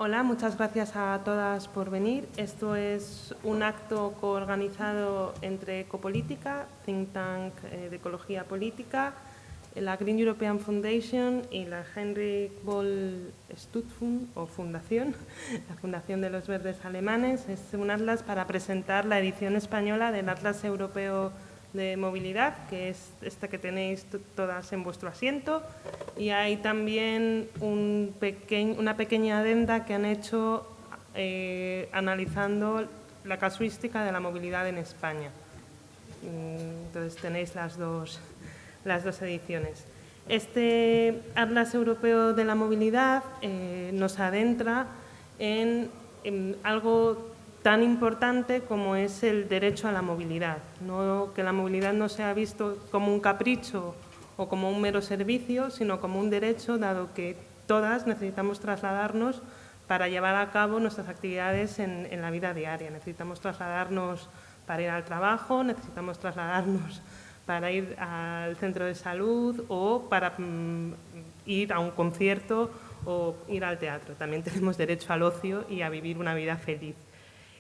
Hola, muchas gracias a todas por venir. Esto es un acto coorganizado entre Ecopolítica, think tank de ecología política, la Green European Foundation y la Heinrich Böll Stiftung o Fundación, la Fundación de los Verdes Alemanes. Es un atlas para presentar la edición española del Atlas Europeo de Movilidad, que es esta que tenéis todas en vuestro asiento, y hay también una pequeña adenda que han hecho analizando la casuística de la movilidad en España. Entonces tenéis las dos ediciones. Este Atlas Europeo de la Movilidad nos adentra en algo tan importante como es el derecho a la movilidad. Que la movilidad no sea visto como un capricho o como un mero servicio, sino como un derecho, dado que todas necesitamos trasladarnos para llevar a cabo nuestras actividades en la vida diaria. Necesitamos trasladarnos para ir al trabajo, necesitamos trasladarnos para ir al centro de salud o para ir a un concierto o ir al teatro. También tenemos derecho al ocio y a vivir una vida feliz.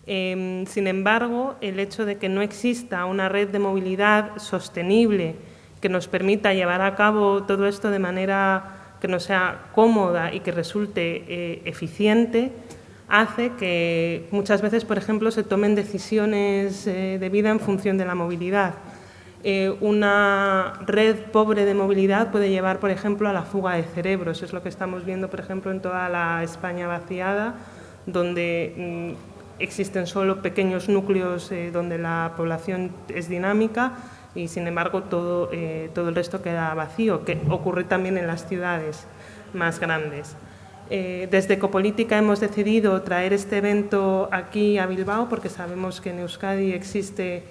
Sin embargo, el hecho de que no exista una red de movilidad sostenible que nos permita llevar a cabo todo esto de manera que nos sea cómoda y que resulte eficiente, hace que muchas veces, por ejemplo, se tomen decisiones de vida en función de la movilidad. Una red pobre de movilidad puede llevar, por ejemplo, a la fuga de cerebros. Es lo que estamos viendo, por ejemplo, en toda la España vaciada, donde existen solo pequeños núcleos donde la población es dinámica y, sin embargo, todo el resto queda vacío, que ocurre también en las ciudades más grandes. Desde Ecopolítica hemos decidido traer este evento aquí a Bilbao porque sabemos que en Euskadi existe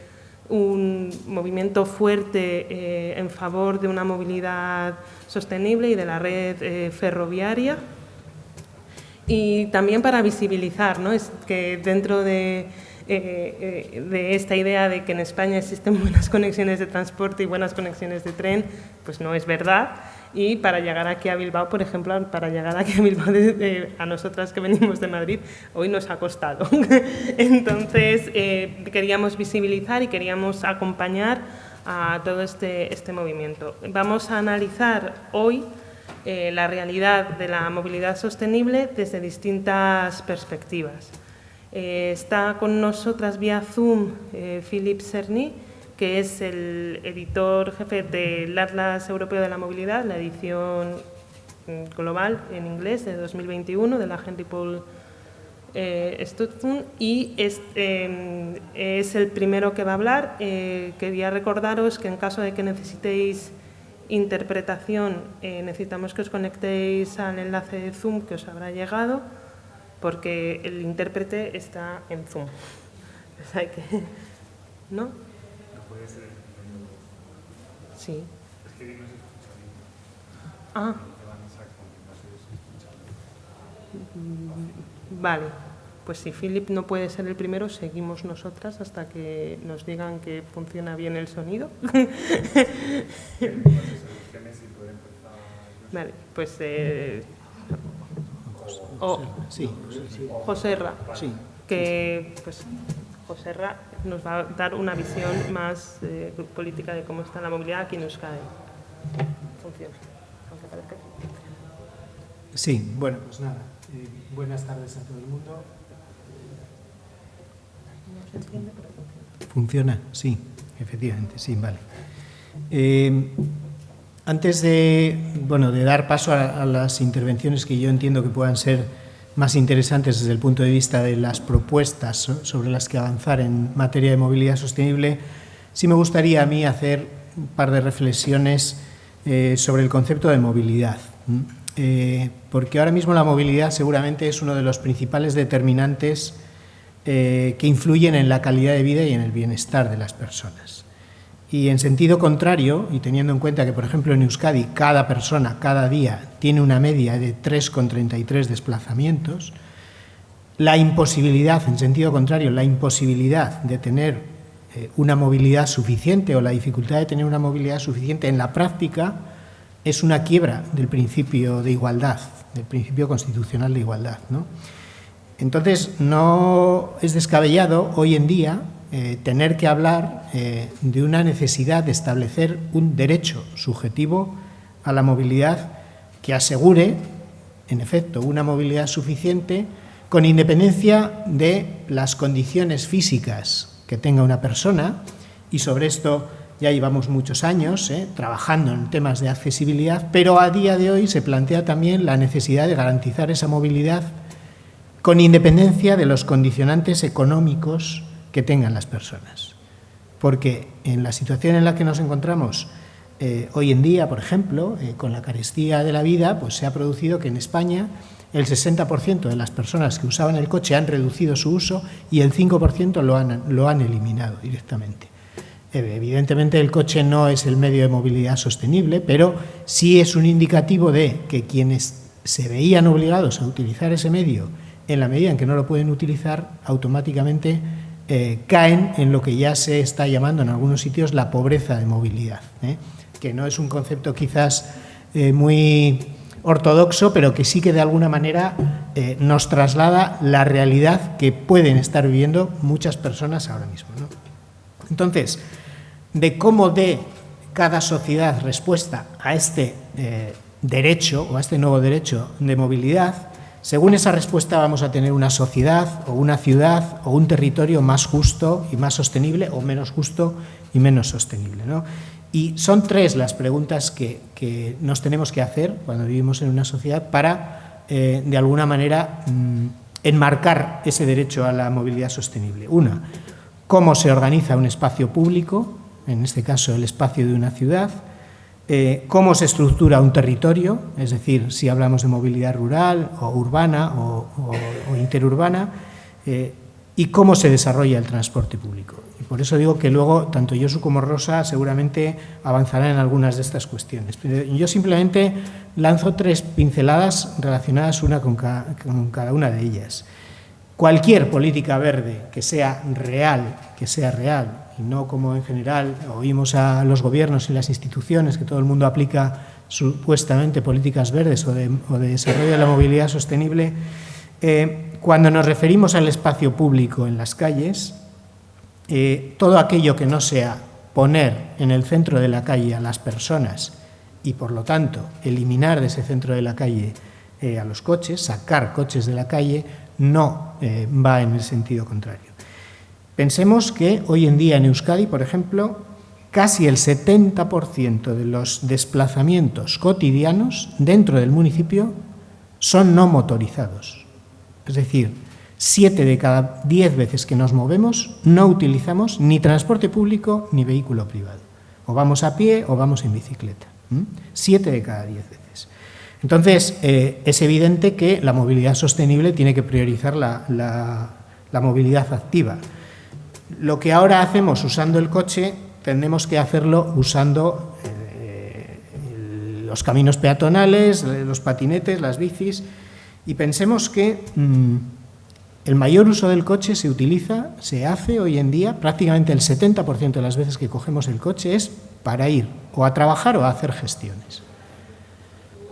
un movimiento fuerte en favor de una movilidad sostenible y de la red ferroviaria. Y también para visibilizar, ¿no? Es que dentro de esta idea de que en España existen buenas conexiones de transporte y buenas conexiones de tren, pues no es verdad. Y para llegar aquí a Bilbao, por ejemplo, para llegar aquí a Bilbao a nosotras que venimos de Madrid, hoy nos ha costado. Entonces, queríamos visibilizar y queríamos acompañar a todo este movimiento. Vamos a analizar hoy la realidad de la movilidad sostenible desde distintas perspectivas. Está con nosotras vía Zoom Philippe Cerny, que es el editor jefe del Atlas Europeo de la Movilidad, la edición global en inglés de 2021 de la Heinrich Böll Stiftung, y es el primero que va a hablar. Quería recordaros que en caso de que necesitéis interpretación, necesitamos que os conectéis al enlace de Zoom que os habrá llegado, porque el intérprete está en Zoom. O sea que, ¿no? No puede ser el primero. Sí. Es que no se escucha bien. Ah. Vale. Pues si Philip no puede ser el primero, seguimos nosotras hasta que nos digan que funciona bien el sonido. Vale, pues sí. Joserra, Sí. que pues Joserra nos va a dar una visión más política de cómo está la movilidad aquí en Euskadi. Funciona. Sí, bueno, pues nada. Buenas tardes a todo el mundo. No se entiende, pero funciona. ¿Funciona? Sí, efectivamente, sí, vale. Antes de dar paso a las intervenciones que yo entiendo que puedan ser más interesantes desde el punto de vista de las propuestas sobre las que avanzar en materia de movilidad sostenible, sí me gustaría a mí hacer un par de reflexiones sobre el concepto de movilidad. Porque ahora mismo la movilidad seguramente es uno de los principales determinantes que influyen en la calidad de vida y en el bienestar de las personas. Y en sentido contrario, y teniendo en cuenta que, por ejemplo, en Euskadi cada persona, cada día, tiene una media de 3,33 desplazamientos, la imposibilidad, en sentido contrario, la imposibilidad de tener una movilidad suficiente o la dificultad de tener una movilidad suficiente en la práctica es una quiebra del principio de igualdad del principio constitucional de igualdad, ¿no? Entonces, no es descabellado hoy en día tener que hablar de una necesidad de establecer un derecho subjetivo a la movilidad que asegure, en efecto, una movilidad suficiente con independencia de las condiciones físicas que tenga una persona, y sobre esto ya llevamos muchos años trabajando en temas de accesibilidad, pero a día de hoy se plantea también la necesidad de garantizar esa movilidad con independencia de los condicionantes económicos que tengan las personas. Porque en la situación en la que nos encontramos hoy en día, por ejemplo, con la carestía de la vida, pues se ha producido que en España el 60% de las personas que usaban el coche han reducido su uso y el 5% lo han eliminado directamente. Evidentemente el coche no es el medio de movilidad sostenible, pero sí es un indicativo de que quienes se veían obligados a utilizar ese medio, en la medida en que no lo pueden utilizar, automáticamente caen en lo que ya se está llamando en algunos sitios la pobreza de movilidad, que no es un concepto quizás muy ortodoxo, pero que sí que de alguna manera nos traslada la realidad que pueden estar viviendo muchas personas ahora mismo, ¿no? Entonces, de cómo dé cada sociedad respuesta a este derecho o a este nuevo derecho de movilidad, según esa respuesta vamos a tener una sociedad o una ciudad o un territorio más justo y más sostenible, o menos justo y menos sostenible, ¿no? Y son tres las preguntas que nos tenemos que hacer cuando vivimos en una sociedad para, de alguna manera, enmarcar ese derecho a la movilidad sostenible. Una, ¿cómo se organiza un espacio público? En este caso, el espacio de una ciudad. Cómo se estructura un territorio, es decir, si hablamos de movilidad rural o urbana o interurbana, y cómo se desarrolla el transporte público. Y por eso digo que luego tanto Josu como Rosa seguramente avanzarán en algunas de estas cuestiones. Yo simplemente lanzo tres pinceladas relacionadas una con cada una de ellas. Cualquier política verde que sea real, y no como en general oímos a los gobiernos y las instituciones que todo el mundo aplica supuestamente políticas verdes o de desarrollo de la movilidad sostenible, cuando nos referimos al espacio público en las calles, todo aquello que no sea poner en el centro de la calle a las personas y, por lo tanto, eliminar de ese centro de la calle a los coches, sacar coches de la calle, no va en el sentido contrario. Pensemos que hoy en día en Euskadi, por ejemplo, casi el 70% de los desplazamientos cotidianos dentro del municipio son no motorizados. Es decir, 7 de cada 10 veces que nos movemos no utilizamos ni transporte público ni vehículo privado. O vamos a pie o vamos en bicicleta. 7 de cada 10 veces. Entonces, es evidente que la movilidad sostenible tiene que priorizar la movilidad activa. Lo que ahora hacemos usando el coche, tendremos que hacerlo usando los caminos peatonales, los patinetes, las bicis, y pensemos que el mayor uso del coche se hace hoy en día, prácticamente el 70% de las veces que cogemos el coche es para ir o a trabajar o a hacer gestiones.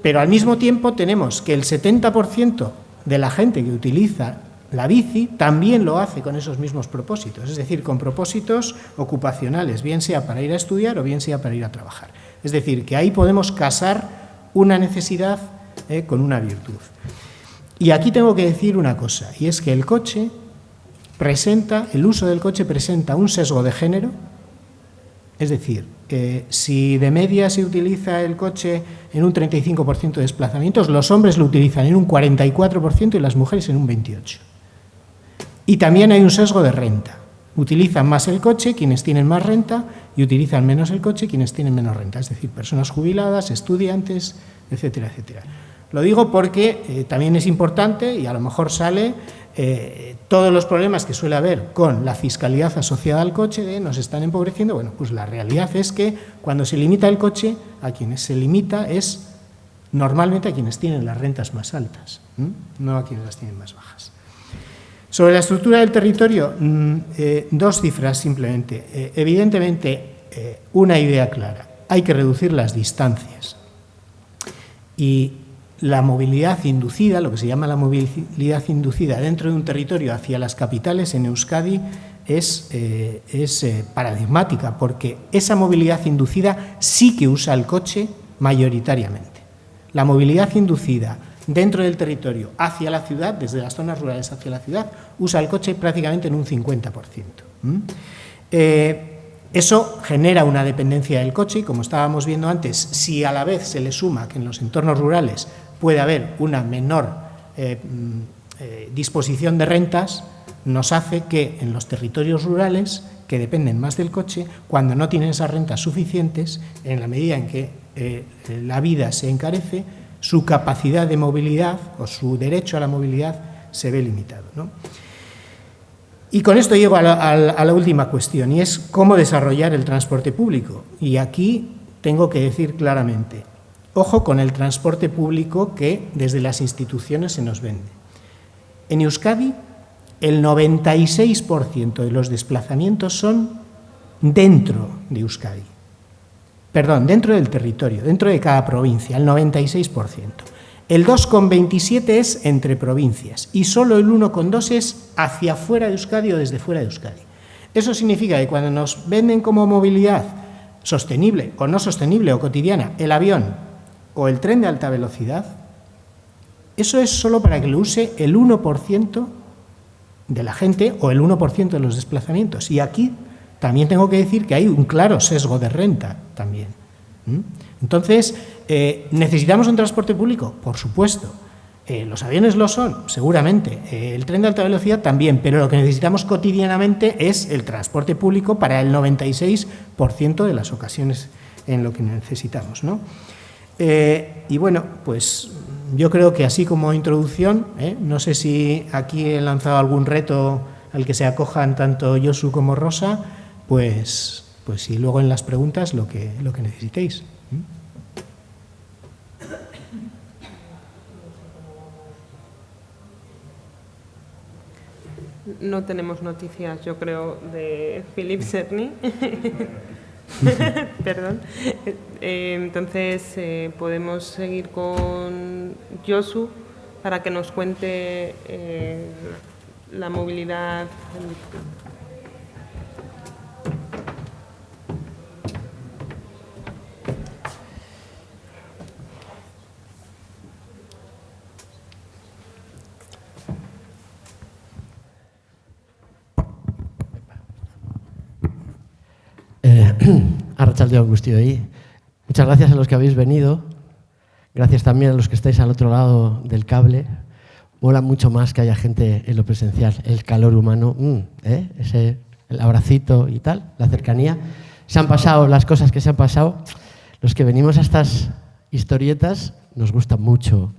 Pero al mismo tiempo tenemos que el 70% de la gente que utiliza la bici también lo hace con esos mismos propósitos, es decir, con propósitos ocupacionales, bien sea para ir a estudiar o bien sea para ir a trabajar. Es decir, que ahí podemos casar una necesidad con una virtud. Y aquí tengo que decir una cosa, y es que el uso del coche presenta un sesgo de género, es decir, si de media se utiliza el coche en un 35% de desplazamientos, los hombres lo utilizan en un 44% y las mujeres en un 28%. Y también hay un sesgo de renta. Utilizan más el coche quienes tienen más renta y utilizan menos el coche quienes tienen menos renta, es decir, personas jubiladas, estudiantes, etcétera, etcétera. Lo digo porque también es importante y a lo mejor sale todos los problemas que suele haber con la fiscalidad asociada al coche, nos están empobreciendo. Bueno, pues la realidad es que cuando se limita el coche, a quienes se limita es normalmente a quienes tienen las rentas más altas, no a quienes las tienen más bajas. Sobre la estructura del territorio, dos cifras simplemente. Evidentemente, una idea clara, hay que reducir las distancias. Y la movilidad inducida, lo que se llama la movilidad inducida dentro de un territorio hacia las capitales en Euskadi es paradigmática, porque esa movilidad inducida sí que usa el coche mayoritariamente. La movilidad inducida dentro del territorio hacia la ciudad, desde las zonas rurales hacia la ciudad, usa el coche prácticamente en un 50%. Eso genera una dependencia del coche y, como estábamos viendo antes, si a la vez se le suma que en los entornos rurales puede haber una menor disposición de rentas, nos hace que en los territorios rurales, que dependen más del coche, cuando no tienen esas rentas suficientes, en la medida en que la vida se encarece, su capacidad de movilidad o su derecho a la movilidad se ve limitado, ¿no? Y con esto llego a la última cuestión, y es cómo desarrollar el transporte público. Y aquí tengo que decir claramente, ojo con el transporte público que desde las instituciones se nos vende. En Euskadi, el 96% de los desplazamientos son dentro de Euskadi. Perdón, dentro del territorio, dentro de cada provincia, el 96%. El 2,27% es entre provincias y solo el 1,2% es hacia fuera de Euskadi o desde fuera de Euskadi. Eso significa que cuando nos venden como movilidad sostenible o no sostenible o cotidiana el avión o el tren de alta velocidad, eso es solo para que lo use el 1% de la gente o el 1% de los desplazamientos. Y aquí también tengo que decir que hay un claro sesgo de renta también. Entonces, ¿necesitamos un transporte público? Por supuesto. ¿Los aviones lo son? Seguramente. El tren de alta velocidad también, pero lo que necesitamos cotidianamente es el transporte público para el 96% de las ocasiones en lo que necesitamos, ¿no? Y bueno, pues yo creo que así como introducción, no sé si aquí he lanzado algún reto al que se acojan tanto Josu como Rosa, pues si luego en las preguntas lo que necesitéis. No tenemos noticias, yo creo, de Philippe Cerny. Perdón. Entonces, podemos seguir con Josu para que nos cuente la movilidad. Arratsaldeon guztioi. Muchas gracias a los que habéis venido. Gracias también a los que estáis al otro lado del cable. Mola mucho más que haya gente en lo presencial, el calor humano, el abracito y tal, la cercanía. Se han pasado las cosas que se han pasado. Los que venimos a estas historietas nos gusta mucho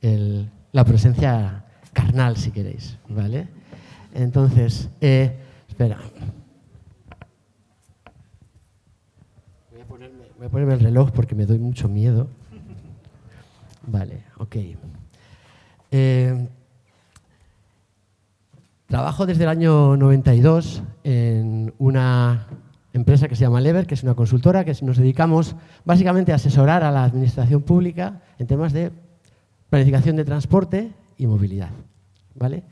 la presencia carnal, si queréis, ¿vale? Entonces, espera. Voy a ponerme el reloj porque me doy mucho miedo. Vale, ok. Trabajo desde el año 92 en una empresa que se llama Lever, que es una consultora que nos dedicamos básicamente a asesorar a la administración pública en temas de planificación de transporte y movilidad, ¿vale?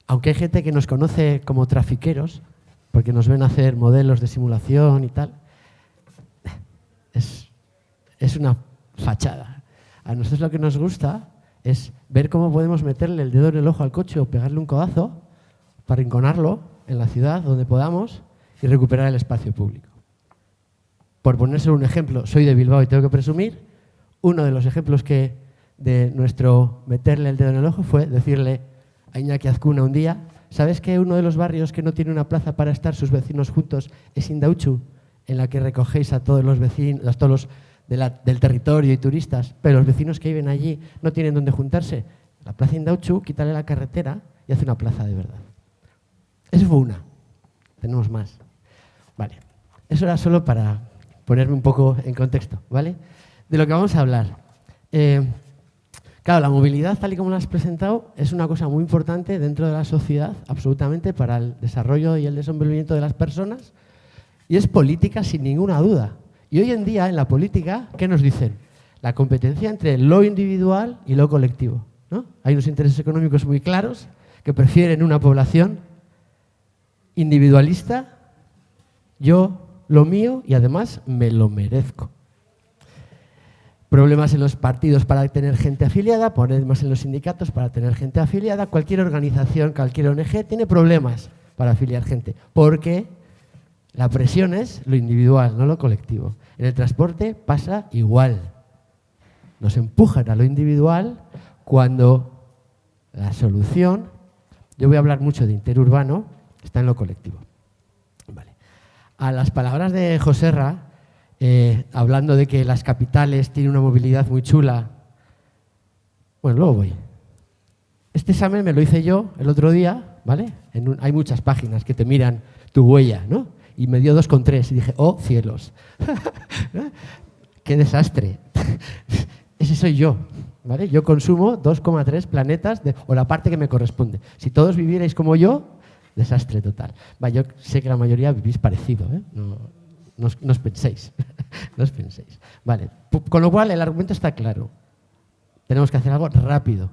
Aunque hay gente que nos conoce como trafiqueros, porque nos ven hacer modelos de simulación y tal, es una fachada. A nosotros lo que nos gusta es ver cómo podemos meterle el dedo en el ojo al coche o pegarle un codazo para rinconarlo en la ciudad donde podamos y recuperar el espacio público. Por ponérselo un ejemplo, soy de Bilbao y tengo que presumir, uno de los ejemplos de nuestro meterle el dedo en el ojo fue decirle a Iñaki Azcuna un día: ¿sabes que uno de los barrios que no tiene una plaza para estar sus vecinos juntos es Indautxu, en la que recogéis a todos los vecinos, a todos los del territorio y turistas, pero los vecinos que viven allí no tienen dónde juntarse? La plaza Indautxu, quítale la carretera y hace una plaza de verdad. Eso fue una. Tenemos más. Vale. Eso era solo para ponerme un poco en contexto, ¿vale? De lo que vamos a hablar. Claro, la movilidad, tal y como la has presentado, es una cosa muy importante dentro de la sociedad, absolutamente, para el desarrollo y el desenvolvimiento de las personas, y es política sin ninguna duda. Y hoy en día, en la política, ¿qué nos dicen? la competencia entre lo individual y lo colectivo, ¿no? Hay unos intereses económicos muy claros que prefieren una población individualista, yo, lo mío, y además me lo merezco. Problemas en los partidos para tener gente afiliada, problemas en los sindicatos para tener gente afiliada. Cualquier organización, cualquier ONG tiene problemas para afiliar gente, porque la presión es lo individual, no lo colectivo. En el transporte pasa igual. Nos empujan a lo individual cuando la solución, yo voy a hablar mucho de interurbano, está en lo colectivo. Vale. A las palabras de Joserra, hablando de que las capitales tienen una movilidad muy chula, bueno, luego voy. Este examen me lo hice yo el otro día, ¿vale? Hay muchas páginas que te miran tu huella, ¿no? Y me dio 2,3 y dije, ¡oh, cielos! ¡Qué desastre! Ese soy yo, ¿vale? Yo consumo 2,3 planetas o la parte que me corresponde. Si todos vivierais como yo, desastre total. Va, yo sé que la mayoría vivís parecido, ¿eh? No os penséis. No os penséis. Vale. Con lo cual, el argumento está claro. Tenemos que hacer algo rápido.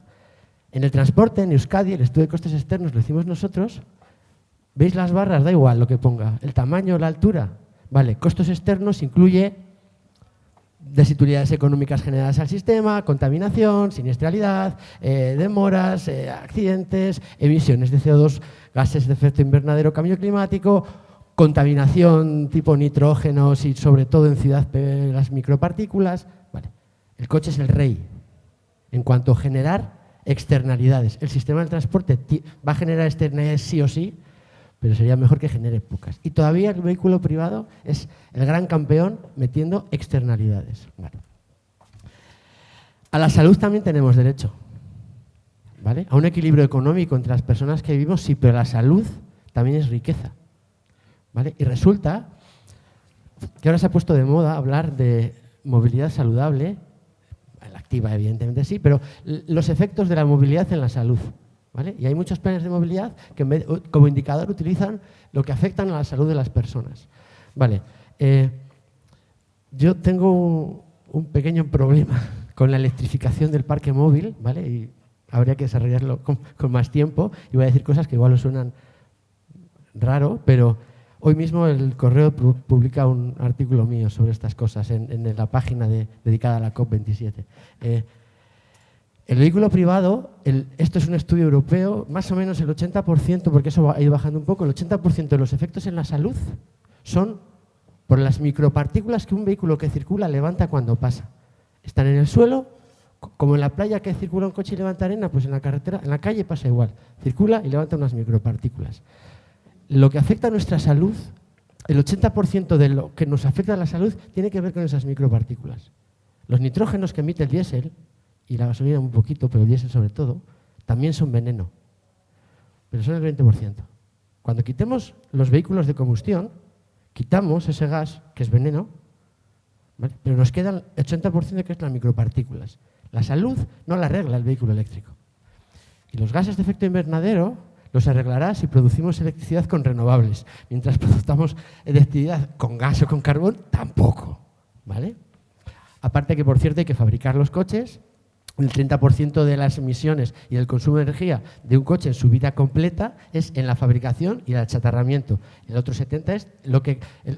En el transporte, en Euskadi, el estudio de costes externos lo hicimos nosotros. ¿Veis las barras? Da igual lo que ponga. El tamaño, la altura. Vale. Costos externos incluye desutilidades económicas generadas al sistema, contaminación, siniestralidad, demoras, accidentes, emisiones de CO2, gases de efecto invernadero, cambio climático, contaminación tipo nitrógenos y sobre todo en ciudad las micropartículas. Vale. El coche es el rey en cuanto a generar externalidades. El sistema del transporte va a generar externalidades sí o sí, pero sería mejor que genere pocas. Y todavía el vehículo privado es el gran campeón metiendo externalidades. Vale. A la salud también tenemos derecho, ¿vale? A un equilibrio económico entre las personas que vivimos, sí, pero la salud también es riqueza, ¿vale? Y resulta que ahora se ha puesto de moda hablar de movilidad saludable, la activa evidentemente sí, pero los efectos de la movilidad en la salud. ¿Vale? Y hay muchos planes de movilidad que como indicador utilizan lo que afectan a la salud de las personas. Vale. Yo tengo un pequeño problema con la electrificación del parque móvil, ¿vale? Y habría que desarrollarlo con más tiempo. Y voy a decir cosas que igual os suenan raro, pero hoy mismo el Correo publica un artículo mío sobre estas cosas en la página dedicada a la COP27. El vehículo privado, esto es un estudio europeo, más o menos el 80%, porque eso ha ido bajando un poco, el 80% de los efectos en la salud son por las micropartículas que un vehículo que circula levanta cuando pasa. Están en el suelo, como en la playa que circula un coche y levanta arena, pues en la carretera, en la calle pasa igual. Circula y levanta unas micropartículas. Lo que afecta a nuestra salud, el 80% de lo que nos afecta a la salud tiene que ver con esas micropartículas. Los nitrógenos que emite el diésel, y la gasolina un poquito, pero el diésel sobre todo, también son veneno. Pero son el 20%. Cuando quitemos los vehículos de combustión, quitamos ese gas, que es veneno, ¿vale? Pero nos queda el 80% que es las micropartículas. La salud no la arregla el vehículo eléctrico. Y los gases de efecto invernadero los arreglará si producimos electricidad con renovables. Mientras produzcamos electricidad con gas o con carbón, tampoco. ¿Vale? Aparte que, por cierto, hay que fabricar los coches. El 30% de las emisiones y del consumo de energía de un coche en su vida completa es en la fabricación y el achatarramiento. El otro 70% es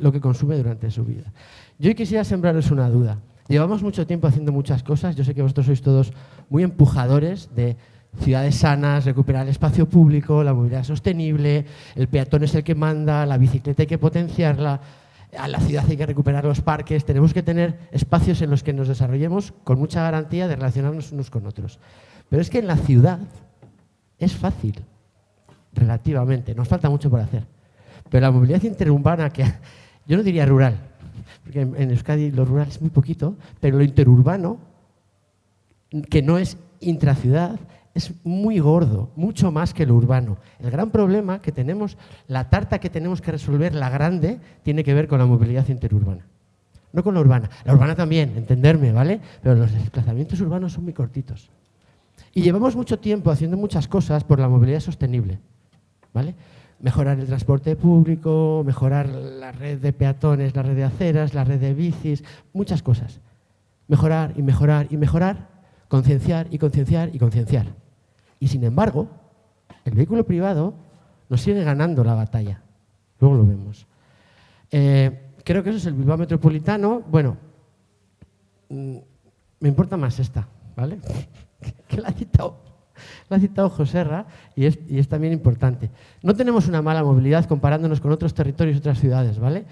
lo que consume durante su vida. Yo hoy quisiera sembraros una duda. Llevamos mucho tiempo haciendo muchas cosas. Yo sé que vosotros sois todos muy empujadores de ciudades sanas, recuperar el espacio público, la movilidad sostenible, el peatón es el que manda, la bicicleta hay que potenciarla. A la ciudad hay que recuperar los parques, tenemos que tener espacios en los que nos desarrollemos con mucha garantía de relacionarnos unos con otros. Pero es que en la ciudad es fácil, relativamente, nos falta mucho por hacer. Pero la movilidad interurbana, que yo no diría rural, porque en Euskadi lo rural es muy poquito, pero lo interurbano, que no es intraciudad, es muy gordo, mucho más que lo urbano. El gran problema que tenemos, la tarta que tenemos que resolver, la grande, tiene que ver con la movilidad interurbana. No con la urbana. La urbana también, entenderme, ¿vale? Pero los desplazamientos urbanos son muy cortitos. Y llevamos mucho tiempo haciendo muchas cosas por la movilidad sostenible, ¿vale? Mejorar el transporte público, mejorar la red de peatones, la red de aceras, la red de bicis, muchas cosas. mejorar y mejorar y mejorar, concienciar y concienciar y concienciar. Y sin embargo, el vehículo privado nos sigue ganando la batalla. Luego lo vemos. Creo que eso es el Bilbao Metropolitano. Bueno, me importa más esta, ¿vale? Que la ha citado Joserra y es también importante. No tenemos una mala movilidad comparándonos con otros territorios y otras ciudades, ¿vale?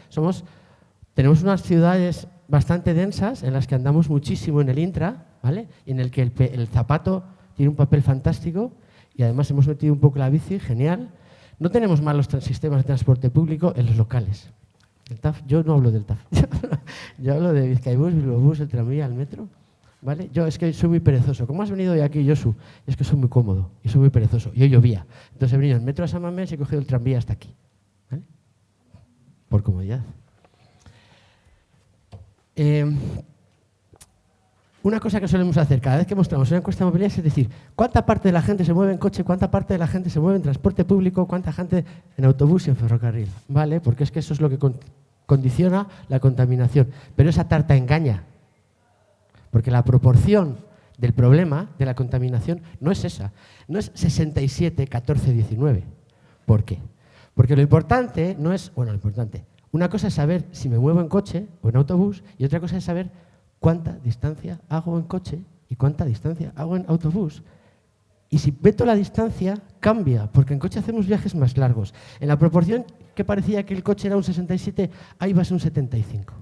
Tenemos unas ciudades bastante densas en las que andamos muchísimo en el intra, ¿vale? Y en el que el zapato tiene un papel fantástico y además hemos metido un poco la bici, genial. No tenemos malos sistemas de transporte público en los locales. El TAF, yo no hablo del TAF, yo hablo de Bizkaibus, Bilbobús, el tranvía, el metro, ¿vale? Yo es que soy muy perezoso. ¿Cómo has venido hoy aquí, Josu? Es que soy muy cómodo y soy muy perezoso. Y hoy llovía. Entonces he venido en metro a San Mamés y he cogido el tranvía hasta aquí, ¿vale? Por comodidad. Una cosa que solemos hacer cada vez que mostramos una encuesta de movilidad es decir, ¿cuánta parte de la gente se mueve en coche, cuánta parte de la gente se mueve en transporte público, cuánta gente en autobús y en ferrocarril? ¿Vale? Porque es que eso es lo que condiciona la contaminación. Pero esa tarta engaña, porque la proporción del problema de la contaminación no es esa, no es 67, 14, 19. ¿Por qué? Porque lo importante no es, bueno, lo importante, una cosa es saber si me muevo en coche o en autobús y otra cosa es saber cuánta distancia hago en coche y cuánta distancia hago en autobús. Y si meto la distancia, cambia, porque en coche hacemos viajes más largos. En la proporción que parecía que el coche era un 67, ahí va a ser un 75.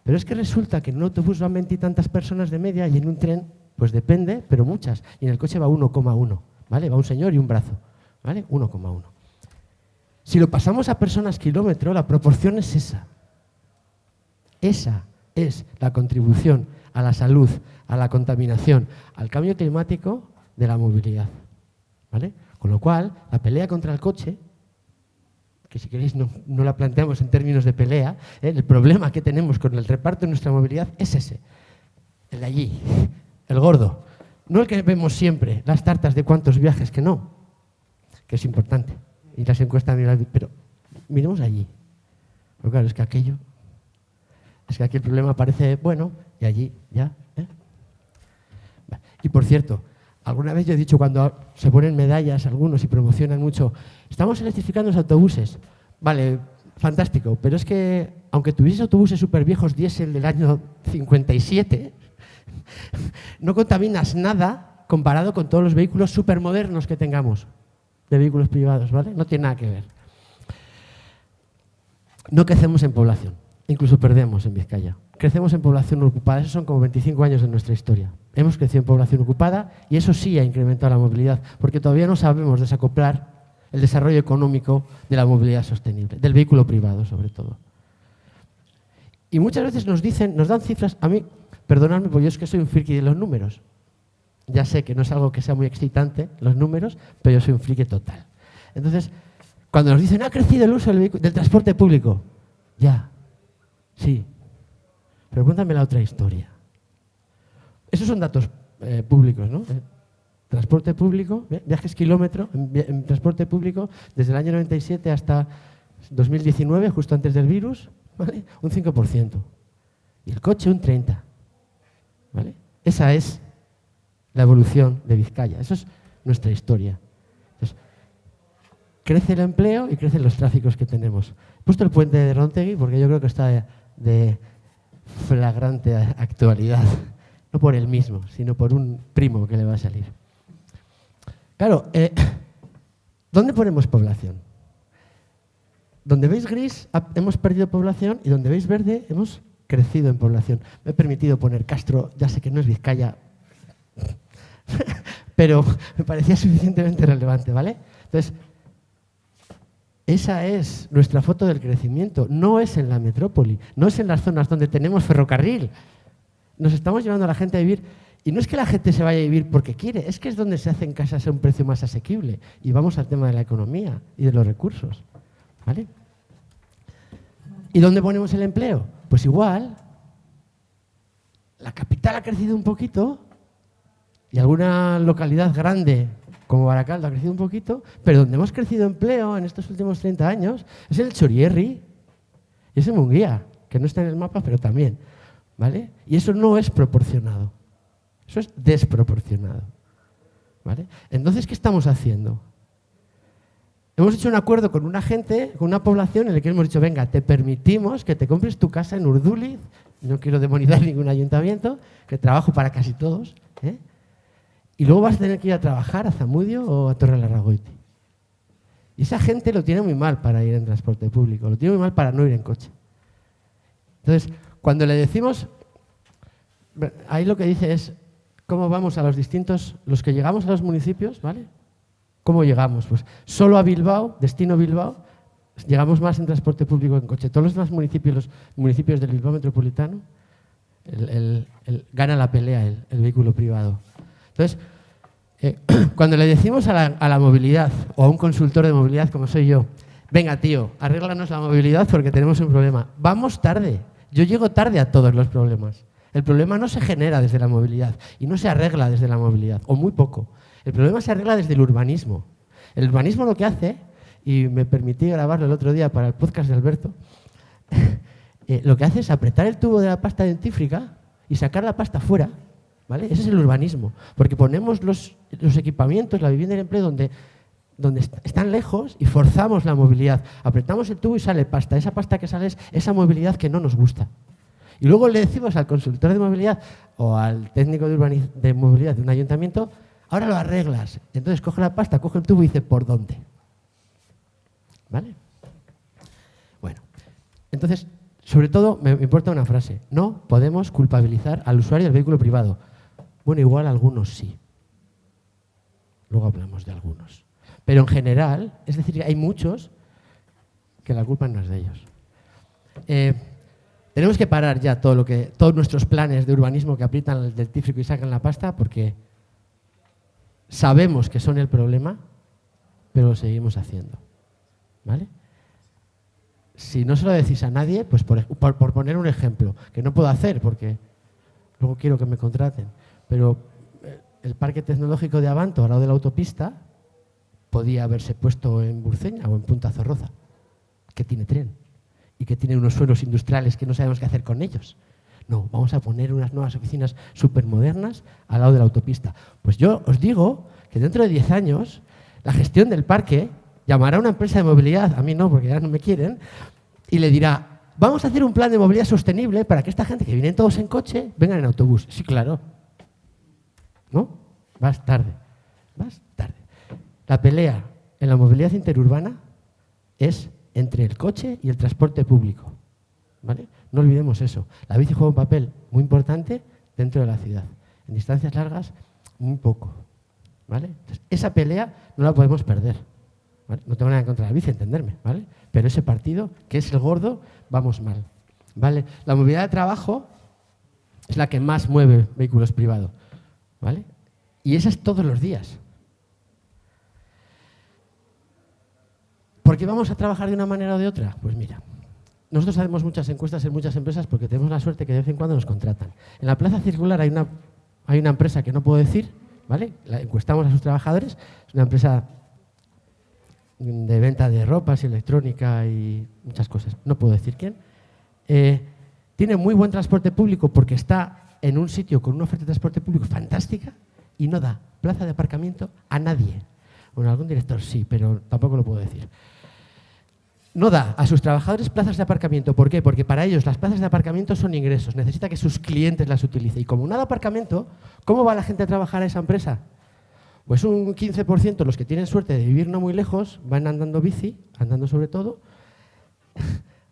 Pero es que resulta que en un autobús van 20 y tantas personas de media y en un tren, pues depende, pero muchas. Y en el coche va 1,1, ¿vale? Va un señor y un brazo, ¿vale? 1,1. Si lo pasamos a personas kilómetro, la proporción es esa. Esa es la contribución a la salud, a la contaminación, al cambio climático de la movilidad, ¿vale? Con lo cual, la pelea contra el coche, que si queréis no la planteamos en términos de pelea, el problema que tenemos con el reparto de nuestra movilidad es ese, el de allí, el gordo. No el que vemos siempre, las tartas de cuántos viajes, que no, que es importante, y las encuestas, pero miremos allí. Pero claro, es que aquí el problema parece bueno y allí ya. Y por cierto, alguna vez yo he dicho cuando se ponen medallas algunos y promocionan mucho, estamos electrificando los autobuses. Vale, fantástico, pero es que aunque tuvieses autobuses súper viejos diésel del año 57, no contaminas nada comparado con todos los vehículos súper modernos que tengamos de vehículos privados, ¿vale? No tiene nada que ver. No crecemos en población. Incluso perdemos en Vizcaya. Crecemos en población ocupada. Esos son como 25 años de nuestra historia. Hemos crecido en población ocupada y eso sí ha incrementado la movilidad, porque todavía no sabemos desacoplar el desarrollo económico de la movilidad sostenible, del vehículo privado sobre todo. Y muchas veces nos dan cifras. A mí, perdonadme, porque yo es que soy un friki de los números. Ya sé que no es algo que sea muy excitante, los números, pero yo soy un friki total. Entonces, cuando nos dicen, ha crecido el uso del transporte público, ya. Sí, pero cuéntame la otra historia. Esos son datos públicos, ¿no? Transporte público, viajes kilómetro en transporte público desde el año 97 hasta 2019, justo antes del virus, ¿vale? Un 5%. Y el coche un 30%. ¿Vale? Esa es la evolución de Vizcaya. Eso es nuestra historia. Entonces, crece el empleo y crecen los tráficos que tenemos. He puesto el puente de Rontegui porque yo creo que está de flagrante actualidad, no por él mismo, sino por un primo que le va a salir. Claro, ¿dónde ponemos población? Donde veis gris hemos perdido población y donde veis verde hemos crecido en población. Me he permitido poner Castro, ya sé que no es Vizcaya, pero me parecía suficientemente relevante, ¿vale? Entonces, esa es nuestra foto del crecimiento. No es en la metrópoli, no es en las zonas donde tenemos ferrocarril. Nos estamos llevando a la gente a vivir, y no es que la gente se vaya a vivir porque quiere, es que es donde se hacen casas a un precio más asequible. Y vamos al tema de la economía y de los recursos, ¿vale? ¿Y dónde ponemos el empleo? Pues igual, la capital ha crecido un poquito y alguna localidad grande como Baracaldo ha crecido un poquito, pero donde hemos crecido empleo en estos últimos 30 años es en el Txorierri y es en Munguía, que no está en el mapa, pero también. ¿vale? Y eso no es proporcionado. Eso es desproporcionado, ¿vale? Entonces, ¿qué estamos haciendo? Hemos hecho un acuerdo con una gente, con una población en la que hemos dicho, venga, te permitimos que te compres tu casa en Urduliz, no quiero demonizar ningún ayuntamiento, que trabajo para casi todos, ¿eh? Y luego vas a tener que ir a trabajar a Zamudio o a Torrelarragoiti. Y esa gente lo tiene muy mal para ir en transporte público, lo tiene muy mal para no ir en coche. Entonces, cuando le decimos, ahí lo que dice es, ¿cómo vamos a los distintos, los que llegamos a los municipios, ¿vale? ¿Cómo llegamos? Pues solo a Bilbao, destino Bilbao, llegamos más en transporte público que en coche. Todos los demás municipios, los municipios del Bilbao metropolitano, gana la pelea el vehículo privado. Entonces, cuando le decimos a la movilidad o a un consultor de movilidad como soy yo, venga tío, arréglanos la movilidad porque tenemos un problema. Vamos tarde. Yo llego tarde a todos los problemas. El problema no se genera desde la movilidad y no se arregla desde la movilidad, o muy poco. El problema se arregla desde el urbanismo. El urbanismo lo que hace, y me permití grabarlo el otro día para el podcast de Alberto, lo que hace es apretar el tubo de la pasta dentífrica y sacar la pasta fuera, ¿vale? Ese es el urbanismo, porque ponemos los equipamientos, la vivienda y el empleo donde están lejos y forzamos la movilidad. Apretamos el tubo y sale pasta. Esa pasta que sale es esa movilidad que no nos gusta. Y luego le decimos al consultor de movilidad o al técnico de movilidad de un ayuntamiento, ahora lo arreglas. Entonces coge la pasta, coge el tubo y dice, ¿por dónde? ¿Vale? Bueno, entonces, sobre todo me importa una frase. No podemos culpabilizar al usuario del vehículo privado. Bueno, igual algunos sí. Luego hablamos de algunos. Pero en general, es decir, hay muchos que la culpa no es de ellos. Tenemos que parar ya todos nuestros planes de urbanismo que aprietan el dentífrico y sacan la pasta porque sabemos que son el problema, pero lo seguimos haciendo. ¿Vale? Si no se lo decís a nadie, pues por poner un ejemplo, que no puedo hacer porque luego quiero que me contraten, pero el parque tecnológico de Abanto, al lado de la autopista, podía haberse puesto en Burceña o en Punta Zorroza, que tiene tren y que tiene unos suelos industriales que no sabemos qué hacer con ellos. No, vamos a poner unas nuevas oficinas supermodernas al lado de la autopista. Pues yo os digo que dentro de 10 años la gestión del parque llamará a una empresa de movilidad, a mí no, porque ya no me quieren, y le dirá, vamos a hacer un plan de movilidad sostenible para que esta gente que vienen todos en coche vengan en autobús. Sí, claro. ¿No? Vas tarde. Vas tarde. La pelea en la movilidad interurbana es entre el coche y el transporte público. ¿Vale? No olvidemos eso. La bici juega un papel muy importante dentro de la ciudad. En distancias largas, muy poco. ¿Vale? Entonces, esa pelea no la podemos perder. ¿Vale? No tengo nada en contra de la bici, entenderme, ¿vale? Pero ese partido, que es el gordo, vamos mal. ¿Vale? La movilidad de trabajo es la que más mueve vehículos privados. ¿Vale? Y esa es todos los días. ¿Por qué vamos a trabajar de una manera o de otra? Pues mira, nosotros hacemos muchas encuestas en muchas empresas porque tenemos la suerte que de vez en cuando nos contratan. En la Plaza Circular hay una empresa que no puedo decir, ¿vale? La encuestamos a sus trabajadores, es una empresa de venta de ropas, electrónica y muchas cosas, no puedo decir quién. Tiene muy buen transporte público porque está en un sitio con una oferta de transporte público fantástica y no da plaza de aparcamiento a nadie. Bueno, algún director sí, pero tampoco lo puedo decir. No da a sus trabajadores plazas de aparcamiento. ¿Por qué? Porque para ellos las plazas de aparcamiento son ingresos. Necesita que sus clientes las utilicen. Y como no da aparcamiento, ¿cómo va la gente a trabajar a esa empresa? Pues un 15%, los que tienen suerte de vivir no muy lejos, van andando bici, andando sobre todo.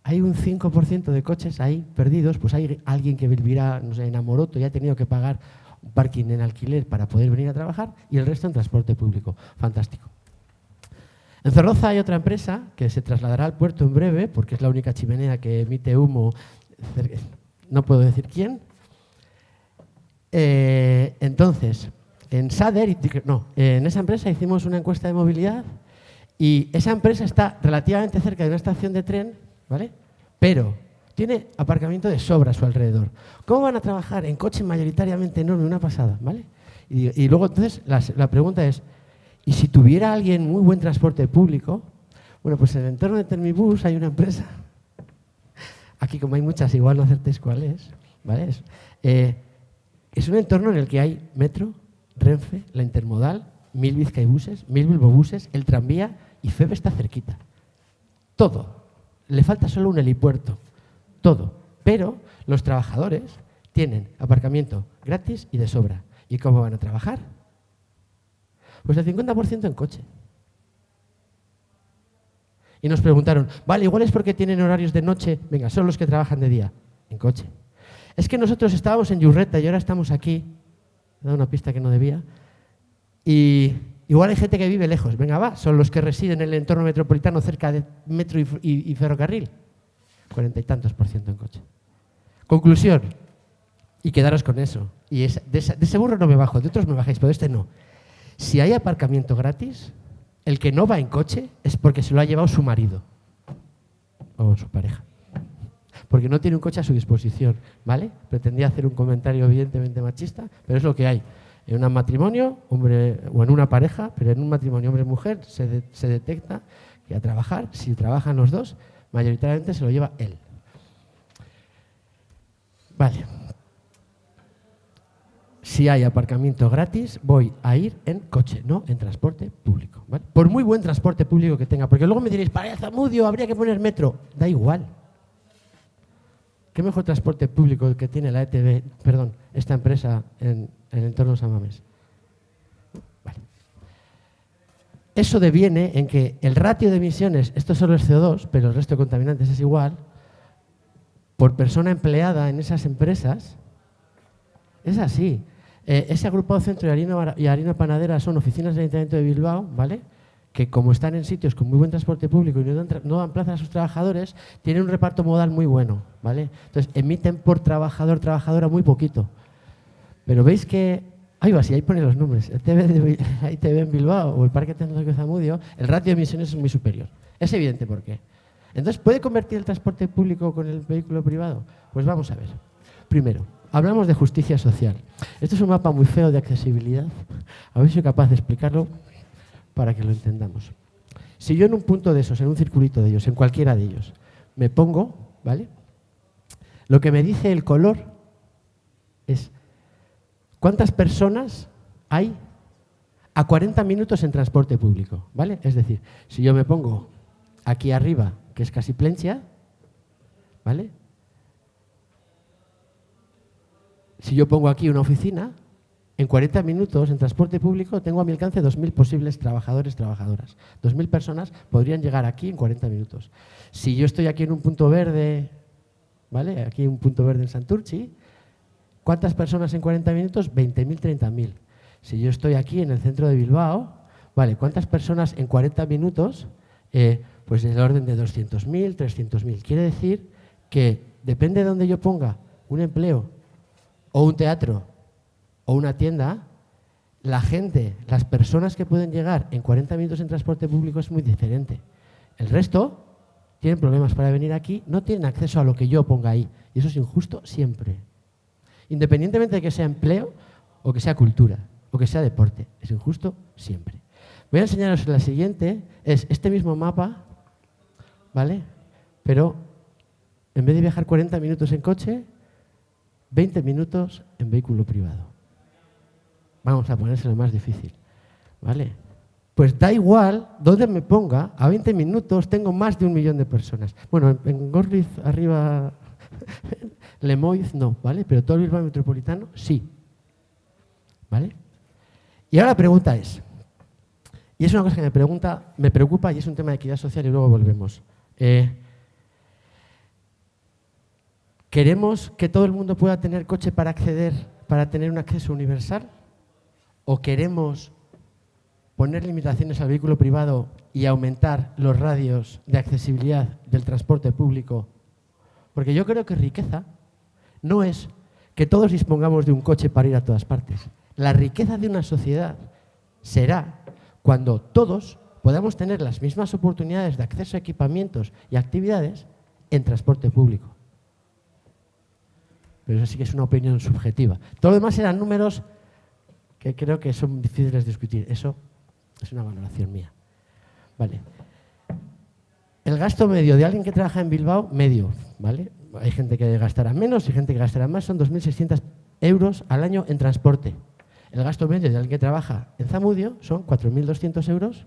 Hay un 5% de coches ahí perdidos, pues hay alguien que vivirá, no sé, en Amoroto y ha tenido que pagar un parking en alquiler para poder venir a trabajar y el resto en transporte público. Fantástico. En Zorroza hay otra empresa que se trasladará al puerto en breve, porque es la única chimenea que emite humo, no puedo decir quién. Entonces, en Sader, en esa empresa hicimos una encuesta de movilidad y esa empresa está relativamente cerca de una estación de tren, ¿vale? Pero tiene aparcamiento de sobra a su alrededor. ¿Cómo van a trabajar en coche mayoritariamente enorme? Una pasada, ¿vale? Y luego entonces la pregunta es, ¿y si tuviera alguien muy buen transporte público? Bueno, pues en el entorno de Termibus hay una empresa, aquí como hay muchas, igual no acertéis cuál es, ¿vale? Es un entorno en el que hay metro, Renfe, la intermodal, 1000 Bizkaibuses, 1000 Bilbobuses, el tranvía y FEB está cerquita. Todo. Le falta solo un helipuerto. Todo. Pero los trabajadores tienen aparcamiento gratis y de sobra. ¿Y cómo van a trabajar? Pues el 50% en coche. Y nos preguntaron, vale, igual es porque tienen horarios de noche. Venga, son los que trabajan de día. En coche. Es que nosotros estábamos en Yurreta y ahora estamos aquí. He dado una pista que no debía. Y igual hay gente que vive lejos. Venga, va, son los que residen en el entorno metropolitano cerca de metro y ferrocarril. 40 y tantos % en coche. Conclusión. Y quedaros con eso. Y de ese burro no me bajo, de otros me bajáis, pero de este no. Si hay aparcamiento gratis, el que no va en coche es porque se lo ha llevado su marido o su pareja. Porque no tiene un coche a su disposición, ¿vale? Pretendía hacer un comentario evidentemente machista, pero es lo que hay. En un matrimonio, hombre, o en una pareja, pero en un matrimonio hombre-mujer se detecta que a trabajar, si trabajan los dos, mayoritariamente se lo lleva él. Vale. Si hay aparcamiento gratis, voy a ir en coche, no en transporte público, ¿vale? Por muy buen transporte público que tenga, porque luego me diréis, para Zamudio habría que poner metro. Da igual. ¿Qué mejor transporte público el que tiene la ETB, perdón, esta empresa en el entorno de San Mamés? Vale. Eso deviene en que el ratio de emisiones, esto solo es CO2, pero el resto de contaminantes es igual, por persona empleada en esas empresas, es así. Ese agrupado centro y harina panadera son oficinas del Ayuntamiento de Bilbao, ¿vale? Que como están en sitios con muy buen transporte público y no dan plaza a sus trabajadores, tienen un reparto modal muy bueno, ¿vale? Entonces, emiten por trabajador, trabajadora muy poquito. Pero veis que, ahí va, si ahí pone los nombres, el ITV en Bilbao o el Parque Tecnológico de Zamudio, el ratio de emisiones es muy superior. Es evidente por qué. Entonces, ¿puede convertir el transporte público con el vehículo privado? Pues vamos a ver. Primero, hablamos de justicia social. Esto es un mapa muy feo de accesibilidad. A ver si soy capaz de explicarlo para que lo entendamos. Si yo en un punto de esos, en un circulito de ellos, en cualquiera de ellos, me pongo, ¿vale? Lo que me dice el color es cuántas personas hay a 40 minutos en transporte público, ¿vale? Es decir, si yo me pongo aquí arriba, que es casi Plentzia, ¿vale? Si yo pongo aquí una oficina, en 40 minutos en transporte público tengo a mi alcance 2.000 posibles trabajadores, trabajadoras. 2.000 personas podrían llegar aquí en 40 minutos. Si yo estoy aquí en un punto verde, ¿vale? Aquí en un punto verde en Santurtzi, ¿cuántas personas en 40 minutos? 20.000, 30.000. Si yo estoy aquí en el centro de Bilbao, ¿vale? ¿Cuántas personas en 40 minutos? Pues del orden de 200.000, 300.000. Quiere decir que depende de donde yo ponga un empleo o un teatro o una tienda, la gente, las personas que pueden llegar en 40 minutos en transporte público es muy diferente. El resto tienen problemas para venir aquí, no tienen acceso a lo que yo ponga ahí. Y eso es injusto siempre. Independientemente de que sea empleo o que sea cultura o que sea deporte. Es injusto siempre. Voy a enseñaros la siguiente. Es este mismo mapa, ¿vale? Pero en vez de viajar 40 minutos en coche, 20 minutos en vehículo privado. Vamos a ponérselo más difícil, ¿vale? Pues da igual dónde me ponga, a 20 minutos tengo más de 1 millón de personas. Bueno, en Gorliz, arriba, Lemoiz no, ¿vale? Pero todo el Bilbao metropolitano, sí. ¿Vale? Y ahora la pregunta es, y es una cosa que me preocupa y es un tema de equidad social y luego volvemos. ¿Queremos que todo el mundo pueda tener coche para acceder, para tener un acceso universal? ¿O queremos poner limitaciones al vehículo privado y aumentar los radios de accesibilidad del transporte público? Porque yo creo que riqueza no es que todos dispongamos de un coche para ir a todas partes. La riqueza de una sociedad será cuando todos podamos tener las mismas oportunidades de acceso a equipamientos y actividades en transporte público. Pero eso sí que es una opinión subjetiva. Todo lo demás eran números que creo que son difíciles de discutir. Eso es una valoración mía. Vale. El gasto medio de alguien que trabaja en Bilbao, medio, ¿vale? hay gente que gastará menos y gente que gastará más, son 2.600 euros al año en transporte. El gasto medio de alguien que trabaja en Zamudio son 4.200 euros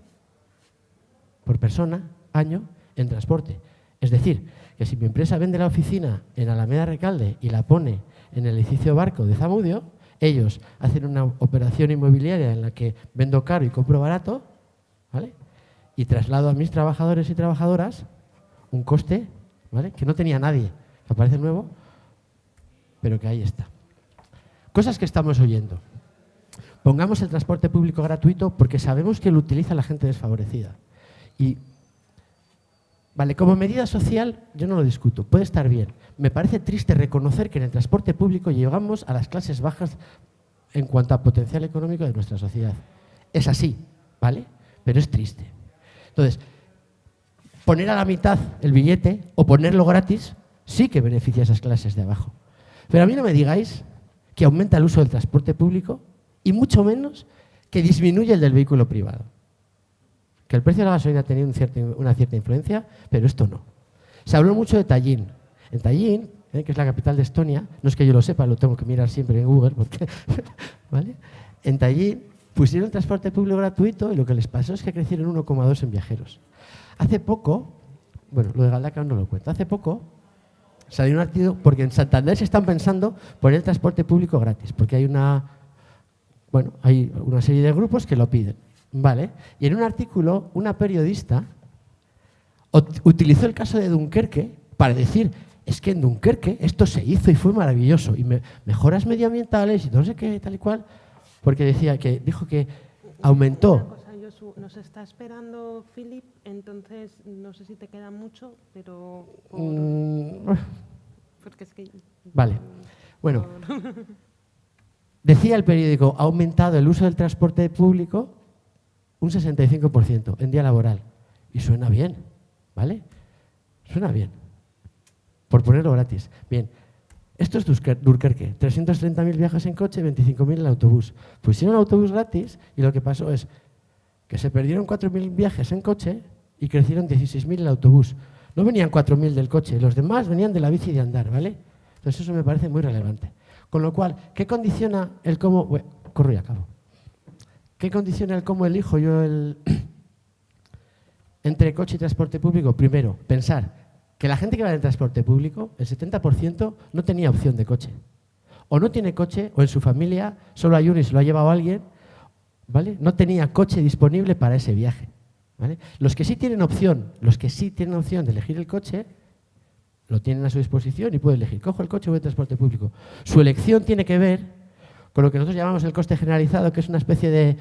por persona, año, en transporte. Es decir, que si mi empresa vende la oficina en Alameda Recalde y la pone en el edificio Barco de Zamudio, ellos hacen una operación inmobiliaria en la que vendo caro y compro barato, ¿vale? Y traslado a mis trabajadores y trabajadoras un coste, ¿vale?, que no tenía nadie, que aparece nuevo, pero que ahí está. Cosas que estamos oyendo. Pongamos el transporte público gratuito porque sabemos que lo utiliza la gente desfavorecida. Y, vale, como medida social, yo no lo discuto, puede estar bien. Me parece triste reconocer que en el transporte público llegamos a las clases bajas en cuanto a potencial económico de nuestra sociedad. Es así, ¿vale? Pero es triste. Entonces, poner a la mitad el billete o ponerlo gratis sí que beneficia a esas clases de abajo. Pero a mí no me digáis que aumenta el uso del transporte público y mucho menos que disminuye el del vehículo privado. Que el precio de la gasolina ha tenido una cierta influencia, pero esto no. Se habló mucho de Tallinn. En Tallinn, que es la capital de Estonia, no es que yo lo sepa, lo tengo que mirar siempre en Google, porque, ¿vale? En Tallinn pusieron transporte público gratuito y lo que les pasó es que crecieron 1,2 en viajeros. Hace poco, bueno, lo de Galdacao no lo cuento, hace poco salió un artículo, porque en Santander se están pensando poner el transporte público gratis, porque hay una serie de grupos que lo piden, ¿vale? Y en un artículo, una periodista utilizó el caso de Dunkerque para decir, es que en Dunkerque esto se hizo y fue maravilloso, y mejoras medioambientales y no sé qué, tal y cual, porque dijo que aumentó. Una cosa, Josu, nos está esperando Philip, entonces no sé si te queda mucho, pero... porque es que... Vale, bueno, decía el periódico, ha aumentado el uso del transporte público un 65% en día laboral. Y suena bien, ¿vale? Suena bien, por ponerlo gratis. Bien, esto es Dunkerque, 330.000 viajes en coche, 25.000 en autobús. Pusieron autobús gratis y lo que pasó es que se perdieron 4.000 viajes en coche y crecieron 16.000 en el autobús. No venían 4.000 del coche, los demás venían de la bici y de andar, ¿vale? Entonces eso me parece muy relevante. Con lo cual, ¿qué condiciona el cómo? Bueno, corro y acabo. ¿Qué condiciona el cómo elijo yo entre coche y transporte público? Primero, pensar que la gente que va en el transporte público, el 70% no tenía opción de coche. O no tiene coche, o en su familia solo hay uno y se lo ha llevado alguien, ¿vale? No tenía coche disponible para ese viaje, ¿vale? Los que sí tienen opción de elegir el coche, lo tienen a su disposición y pueden elegir, cojo el coche o voy al transporte público. Su elección tiene que ver con lo que nosotros llamamos el coste generalizado, que es una especie de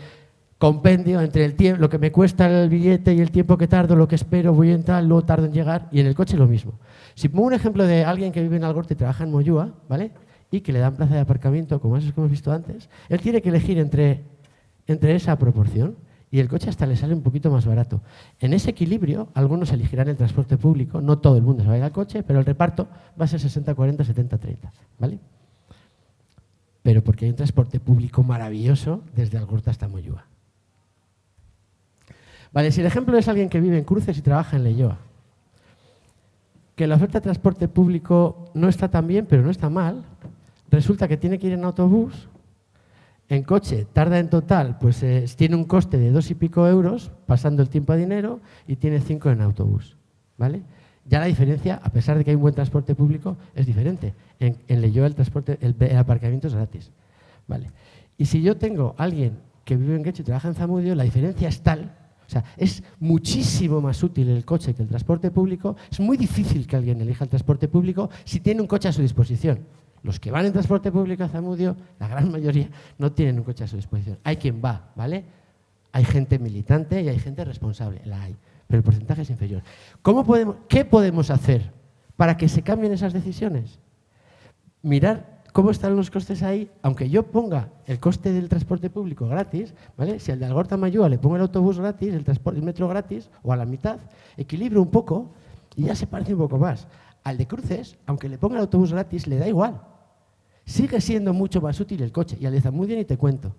compendio entre el tiempo, lo que me cuesta el billete y el tiempo que tardo, lo que espero, voy en tal, luego tardo en llegar, y en el coche lo mismo. Si pongo un ejemplo de alguien que vive en Algorta y trabaja en Moyúa, ¿vale?, y que le dan plaza de aparcamiento, como esos que hemos visto antes, él tiene que elegir entre esa proporción, y el coche hasta le sale un poquito más barato. En ese equilibrio, algunos elegirán el transporte público, no todo el mundo se va a ir al coche, pero el reparto va a ser 60-40, 70-30, ¿vale? Pero porque hay un transporte público maravilloso desde Algorta hasta Moyúa. Vale, si el ejemplo es alguien que vive en Cruces y trabaja en Leioa, que la oferta de transporte público no está tan bien, pero no está mal, resulta que tiene que ir en autobús, en coche tarda en total, pues tiene un coste de 2 y pico euros, pasando el tiempo a dinero, y tiene 5 en autobús, ¿vale? Ya la diferencia, a pesar de que hay un buen transporte público, es diferente. En Leioa el aparcamiento es gratis, ¿vale? Y si yo tengo a alguien que vive en Guecho y trabaja en Zamudio, la diferencia es tal. O sea, es muchísimo más útil el coche que el transporte público. Es muy difícil que alguien elija el transporte público si tiene un coche a su disposición. Los que van en transporte público a Zamudio, la gran mayoría, no tienen un coche a su disposición. Hay quien va, ¿vale? Hay gente militante y hay gente responsable, la hay, pero el porcentaje es inferior. ¿Qué podemos hacer para que se cambien esas decisiones? Mirar cómo están los costes ahí, aunque yo ponga el coste del transporte público gratis, ¿vale? Si al de Algorta a Moyúa le pongo el autobús gratis, el metro gratis, o a la mitad, equilibro un poco y ya se parece un poco más. Al de Cruces, aunque le ponga el autobús gratis, le da igual. Sigue siendo mucho más útil el coche, y al de Zamudio ni te cuento.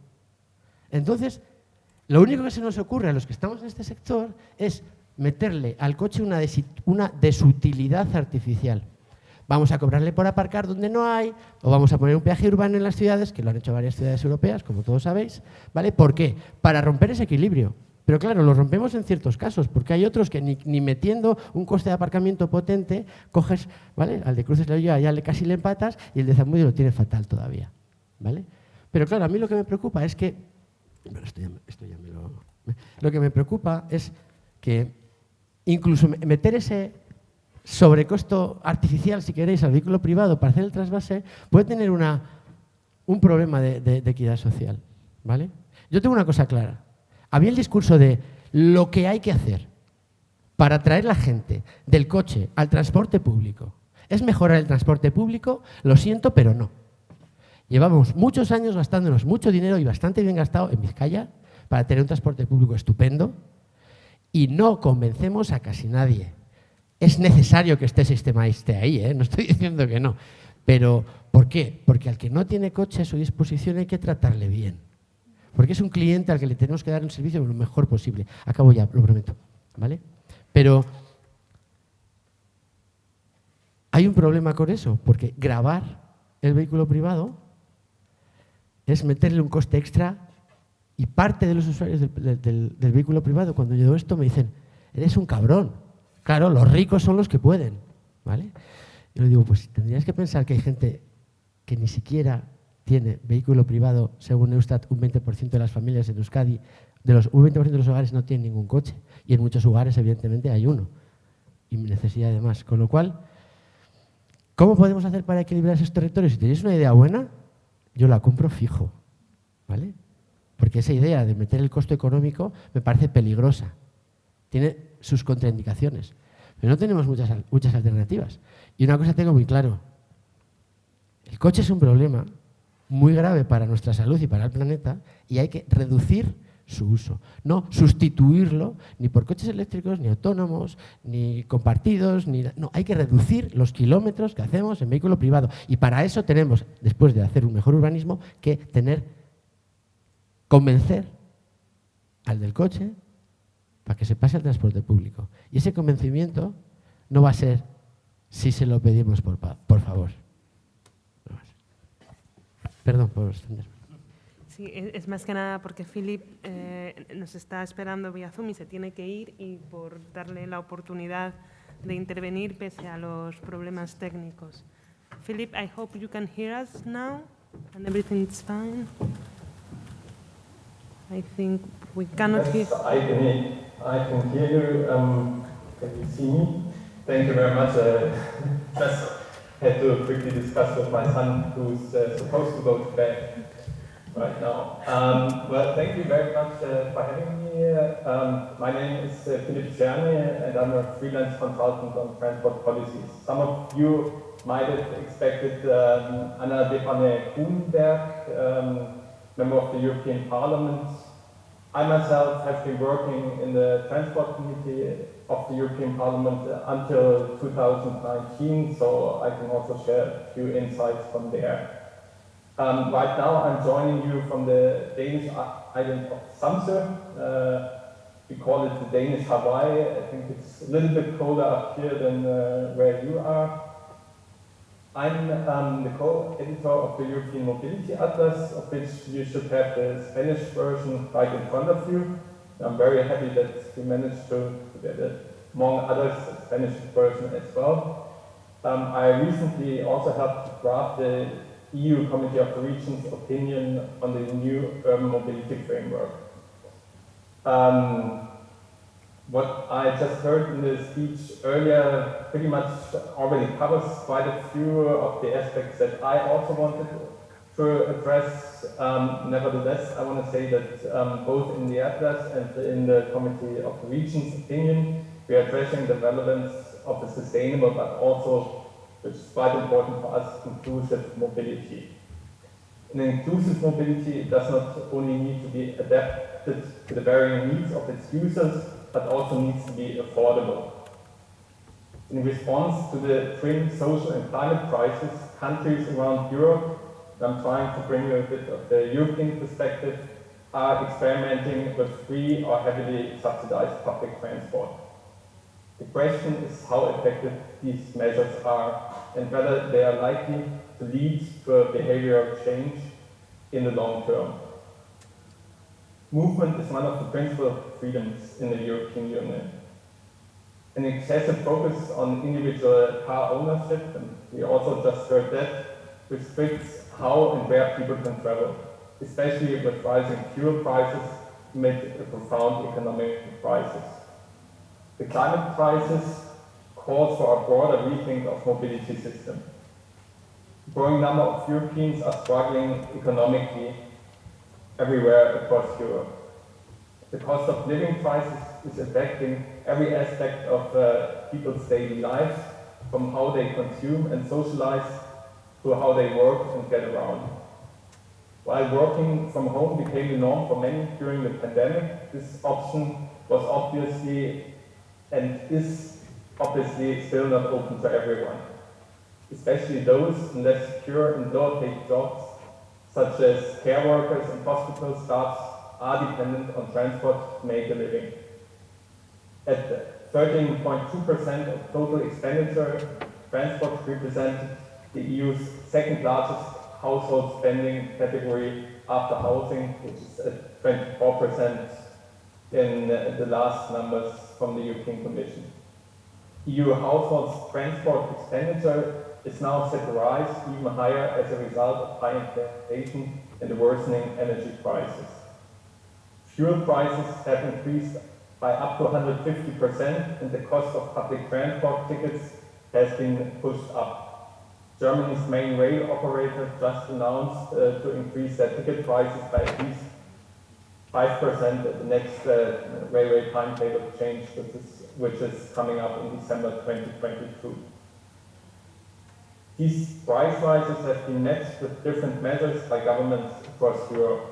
Entonces, lo único que se nos ocurre a los que estamos en este sector es meterle al coche una desutilidad artificial. Vamos a cobrarle por aparcar donde no hay, o vamos a poner un peaje urbano en las ciudades, que lo han hecho varias ciudades europeas, como todos sabéis, ¿vale? ¿Por qué? Para romper ese equilibrio. Pero claro, lo rompemos en ciertos casos, porque hay otros que ni metiendo un coste de aparcamiento potente, coges, ¿vale? Al de Cruces la Olloa ya casi le empatas y el de Zamudio lo tiene fatal todavía, ¿vale? Pero claro, a mí lo que me preocupa es que... Bueno, lo que me preocupa es que incluso meter ese sobrecosto artificial, si queréis, al vehículo privado para hacer el trasvase, puede tener un problema de equidad social, ¿vale? Yo tengo una cosa clara. Había el discurso de lo que hay que hacer para traer la gente del coche al transporte público. ¿Es mejorar el transporte público? Lo siento, pero no. Llevamos muchos años gastándonos mucho dinero y bastante bien gastado en Vizcaya para tener un transporte público estupendo y no convencemos a casi nadie. Es necesario que este sistema esté ahí, ¿eh? No estoy diciendo que no. Pero, ¿por qué? Porque al que no tiene coche a su disposición hay que tratarle bien. Porque es un cliente al que le tenemos que dar un servicio lo mejor posible. Acabo ya, lo prometo, ¿vale? Pero hay un problema con eso, porque gravar el vehículo privado es meterle un coste extra y parte de los usuarios del vehículo privado, cuando yo digo esto, me dicen, eres un cabrón. Claro, los ricos son los que pueden, ¿vale? Yo le digo, pues tendrías que pensar que hay gente que ni siquiera tiene vehículo privado, según Eustat, un 20% de las familias en Euskadi, un 20% de los hogares no tienen ningún coche. Y en muchos hogares, evidentemente, hay uno. Y necesidad de más. Con lo cual, ¿cómo podemos hacer para equilibrar esos territorios? Si tenéis una idea buena, yo la compro fijo, ¿vale? Porque esa idea de meter el costo económico me parece peligrosa. Tiene sus contraindicaciones. Pero no tenemos muchas alternativas. Y una cosa tengo muy claro. El coche es un problema muy grave para nuestra salud y para el planeta y hay que reducir su uso. No sustituirlo ni por coches eléctricos, ni autónomos, ni compartidos, no, hay que reducir los kilómetros que hacemos en vehículo privado. Y para eso tenemos, después de hacer un mejor urbanismo, que convencer al del coche para que se pase al transporte público. Y ese convencimiento no va a ser si se lo pedimos por favor. Perdón por extenderme. Sí, es más que nada porque Philip nos está esperando vía Zoom y se tiene que ir, y por darle la oportunidad de intervenir pese a los problemas técnicos. Philip, I hope you can hear us now and everything's fine. I think we cannot hear. I can hear you. Can you see me? Thank you very much. Just had to quickly discuss with my son, who's supposed to go to bed right now. Well, thank you very much for having me here. My name is Philipp Czerny, and I'm a freelance consultant on transport policies. Some of you might have expected Anna Depanne-Grunberg, member of the European Parliament. I myself have been working in the Transport Committee of the European Parliament until 2019, so I can also share a few insights from there. Right now I'm joining you from the Danish island of Samsø. We call it the Danish Hawaii. I think it's a little bit colder up here than where you are. I'm the co-editor of the European Mobility Atlas, of which you should have the Spanish version right in front of you. I'm very happy that we managed to get it, among others, a Spanish version as well. I recently also helped to draft the EU Committee of the Regions opinion on the new urban mobility framework. What I just heard in the speech earlier pretty much already covers quite a few of the aspects that I also wanted to address. Nevertheless, I want to say that both in the Atlas and in the Committee of the Regions opinion, we are addressing the relevance of the sustainable, but also, which is quite important for us, inclusive mobility. And inclusive mobility does not only need to be adapted to the varying needs of its users, but also needs to be affordable. In response to the twin social and climate crisis, countries around Europe, and I'm trying to bring you a bit of the European perspective, are experimenting with free or heavily subsidized public transport. The question is how effective these measures are and whether they are likely to lead to a behavioral change in the long term. Movement is one of the principal freedoms in the European Union. An excessive focus on individual car ownership, and we also just heard that, restricts how and where people can travel, especially with rising fuel prices amid a profound economic crisis. The climate crisis calls for a broader rethink of mobility system. A growing number of Europeans are struggling economically everywhere across Europe. The cost of living crisis is affecting every aspect of people's daily lives, from how they consume and socialize to how they work and get around. While working from home became the norm for many during the pandemic, this option was obviously and is obviously still not open to everyone, especially those in less secure and lower paid jobs, such as care workers and hospital staffs are dependent on transport to make a living. At 13.2% of total expenditure, transport represented the EU's second largest household spending category after housing, which is at 24% in the last numbers from the European Commission. EU households' transport expenditure is now set to rise even higher as a result of high inflation and the worsening energy crisis. Fuel prices have increased by up to 150%, and the cost of public transport tickets has been pushed up. Germany's main rail operator just announced to increase their ticket prices by at least 5% at the next railway timetable change, which is coming up in December 2022. These price rises have been met with different measures by governments across Europe.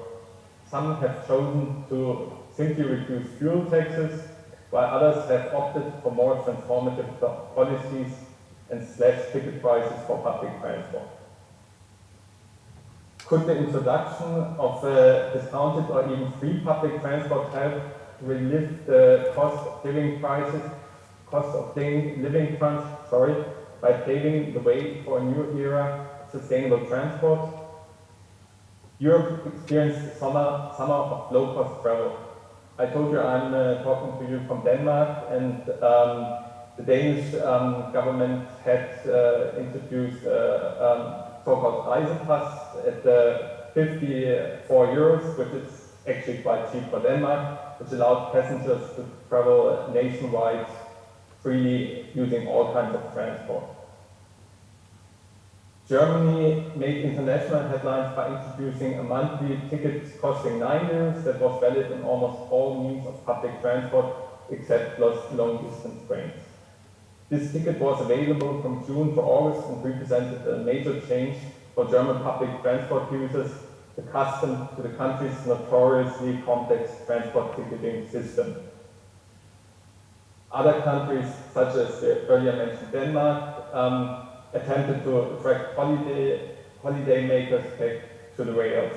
Some have chosen to simply reduce fuel taxes, while others have opted for more transformative policies and slashed ticket prices for public transport. Could the introduction of discounted or even free public transport help relieve the cost of living crunch, by paving the way for a new era of sustainable transport? Europe experienced a summer of low-cost travel. I told you I'm talking to you from Denmark, and the Danish government had introduced so-called Reisepass at 54 euros, which is actually quite cheap for Denmark, which allowed passengers to travel nationwide freely using all kinds of transport. Germany made international headlines by introducing a monthly ticket costing 9 euros that was valid in almost all means of public transport except long-distance trains. This ticket was available from June to August and represented a major change for German public transport users accustomed to the country's notoriously complex transport ticketing system. Other countries, such as the earlier mentioned Denmark, attempted to attract holiday makers back to the rails.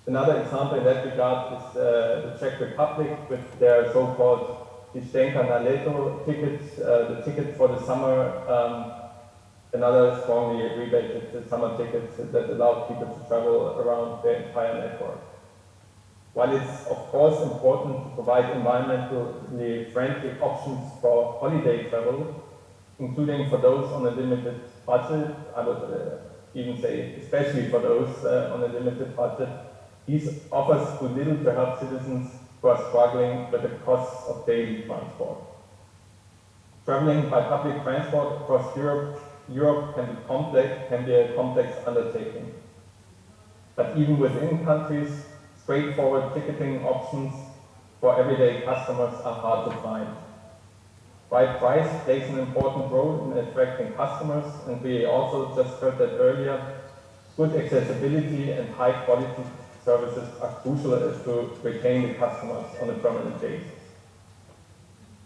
Another example in that regard is the Czech Republic with their so-called Jízdenka na léto tickets, the ticket for the summer, another strongly rebated summer ticket that allowed people to travel around the entire network. While it's of course important to provide environmentally friendly options for holiday travel, including for those on a limited budget, I would even say especially for those on a limited budget, these offers do little to help citizens who are struggling with the costs of daily transport. Traveling by public transport across Europe can be a complex undertaking. But even within countries, straightforward ticketing options for everyday customers are hard to find. Right price plays an important role in attracting customers, and we also just heard that earlier, good accessibility and high quality services are crucial to retain the customers on a permanent basis.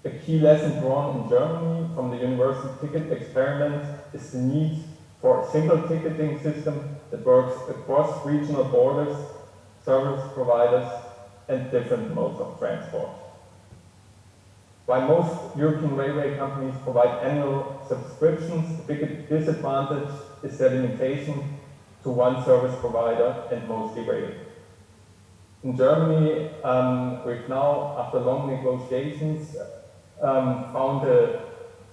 A key lesson drawn in Germany from the universal ticket experiment is the need for a single ticketing system that works across regional borders, service providers, and different modes of transport. While most European railway companies provide annual subscriptions, the big disadvantage is their limitation to one service provider and mostly rail. In Germany, we've now, after long negotiations, found a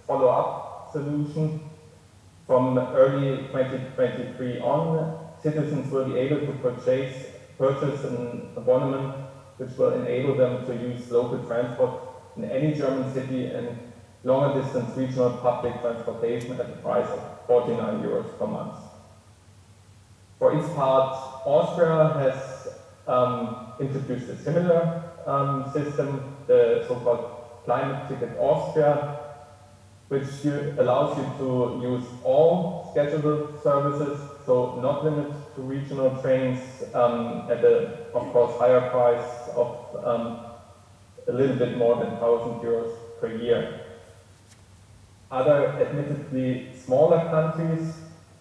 follow-up solution. From early 2023 on, citizens will be able to purchase an abonnement which will enable them to use local transport in any German city and longer distance regional public transportation at the price of 49 euros per month. For its part, Austria has introduced a similar system, the so-called Climate Ticket Austria, which allows you to use all scheduled services, so not limited to regional trains at a, of course, higher price of a little bit more than 1,000 euros per year. Other admittedly smaller countries,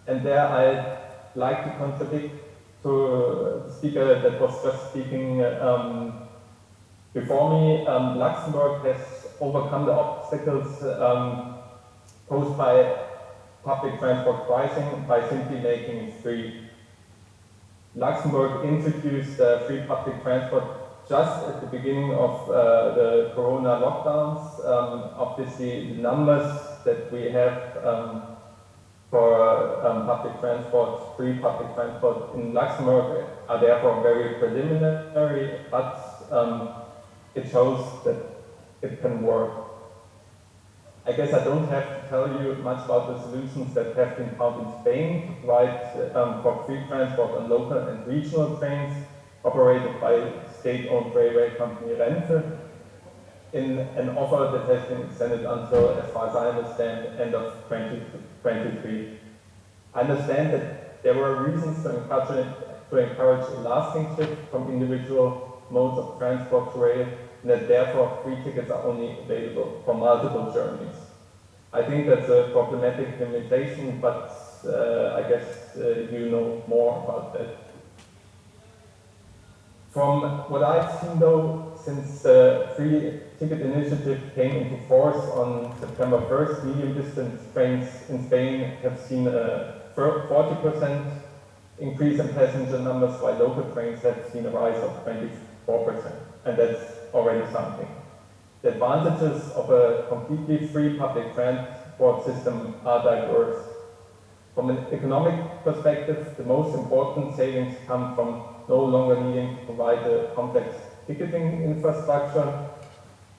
and there I'd like to contradict to the speaker that was just speaking before me. Luxembourg has overcome the obstacles posed by public transport pricing by simply making it free. Luxembourg introduced free public transport just at the beginning of the Corona lockdowns. Obviously, the numbers that we have for public transport, free public transport in Luxembourg are therefore very preliminary, but it shows that it can work. I guess I don't have to tell you much about the solutions that have been found in Spain to provide for free transport on local and regional trains operated by state-owned railway company Renfe, in an offer that has been extended until, as far as I understand, end of 2023. I understand that there were reasons to encourage a lasting shift from individual modes of transport to rail, and that therefore free tickets are only available for multiple journeys. I think that's a problematic limitation, but I guess you know more about that. From what I've seen though, since the free ticket initiative came into force on September 1st, medium distance trains in Spain have seen a 40% increase in passenger numbers, while local trains have seen a rise of 24%, and that's already something. The advantages of a completely free public transport system are diverse. From an economic perspective, the most important savings come from no longer needing to provide a complex ticketing infrastructure.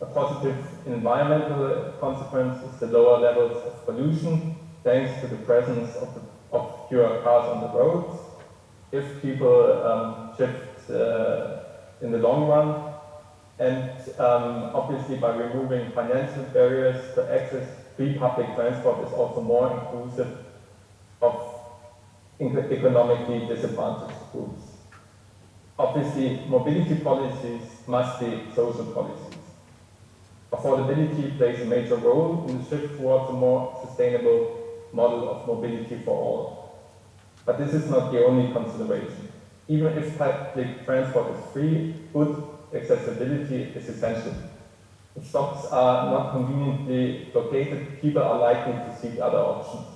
A positive environmental consequence is the lower levels of pollution, thanks to the presence of fewer cars on the roads. If people shift in the long run, and obviously by removing financial barriers to access free public transport is also more inclusive of economically disadvantaged groups. Obviously, mobility policies must be social policies. Affordability plays a major role in the shift towards a more sustainable model of mobility for all. But this is not the only consideration. Even if public transport is free, good accessibility is essential. If stops are not conveniently located, people are likely to seek other options.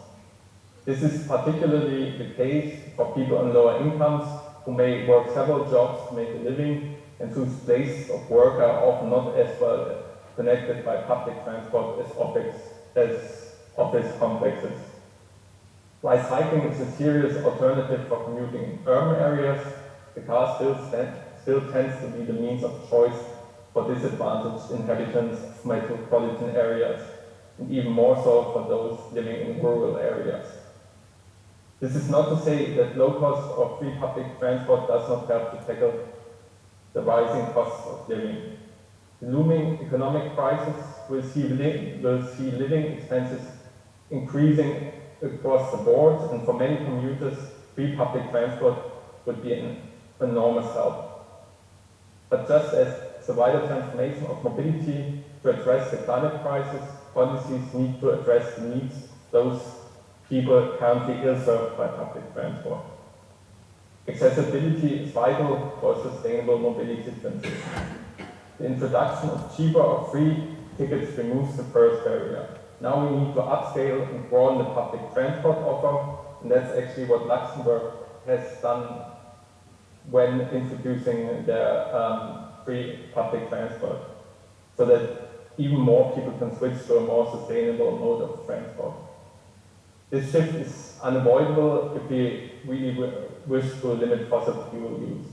This is particularly the case for people on lower incomes who may work several jobs to make a living and whose places of work are often not as well connected by public transport as office complexes. While cycling is a serious alternative for commuting in urban areas, the car still tends to be the means of choice for disadvantaged inhabitants of metropolitan areas, and even more so for those living in rural areas. This is not to say that low cost or free public transport does not help to tackle the rising costs of living. The looming economic crisis will see living expenses increasing across the board, and for many commuters, free public transport would be an enormous help. But just as the wider transformation of mobility to address the climate crisis, policies need to address the needs of those people currently ill-served by public transport. Accessibility is vital for a sustainable mobility transition. The introduction of cheaper or free tickets removes the first barrier. Now we need to upscale and broaden the public transport offer, and that's actually what Luxembourg has done when introducing their free public transport, so that even more people can switch to a more sustainable mode of transport. This shift is unavoidable if we really wish to limit fossil fuel use.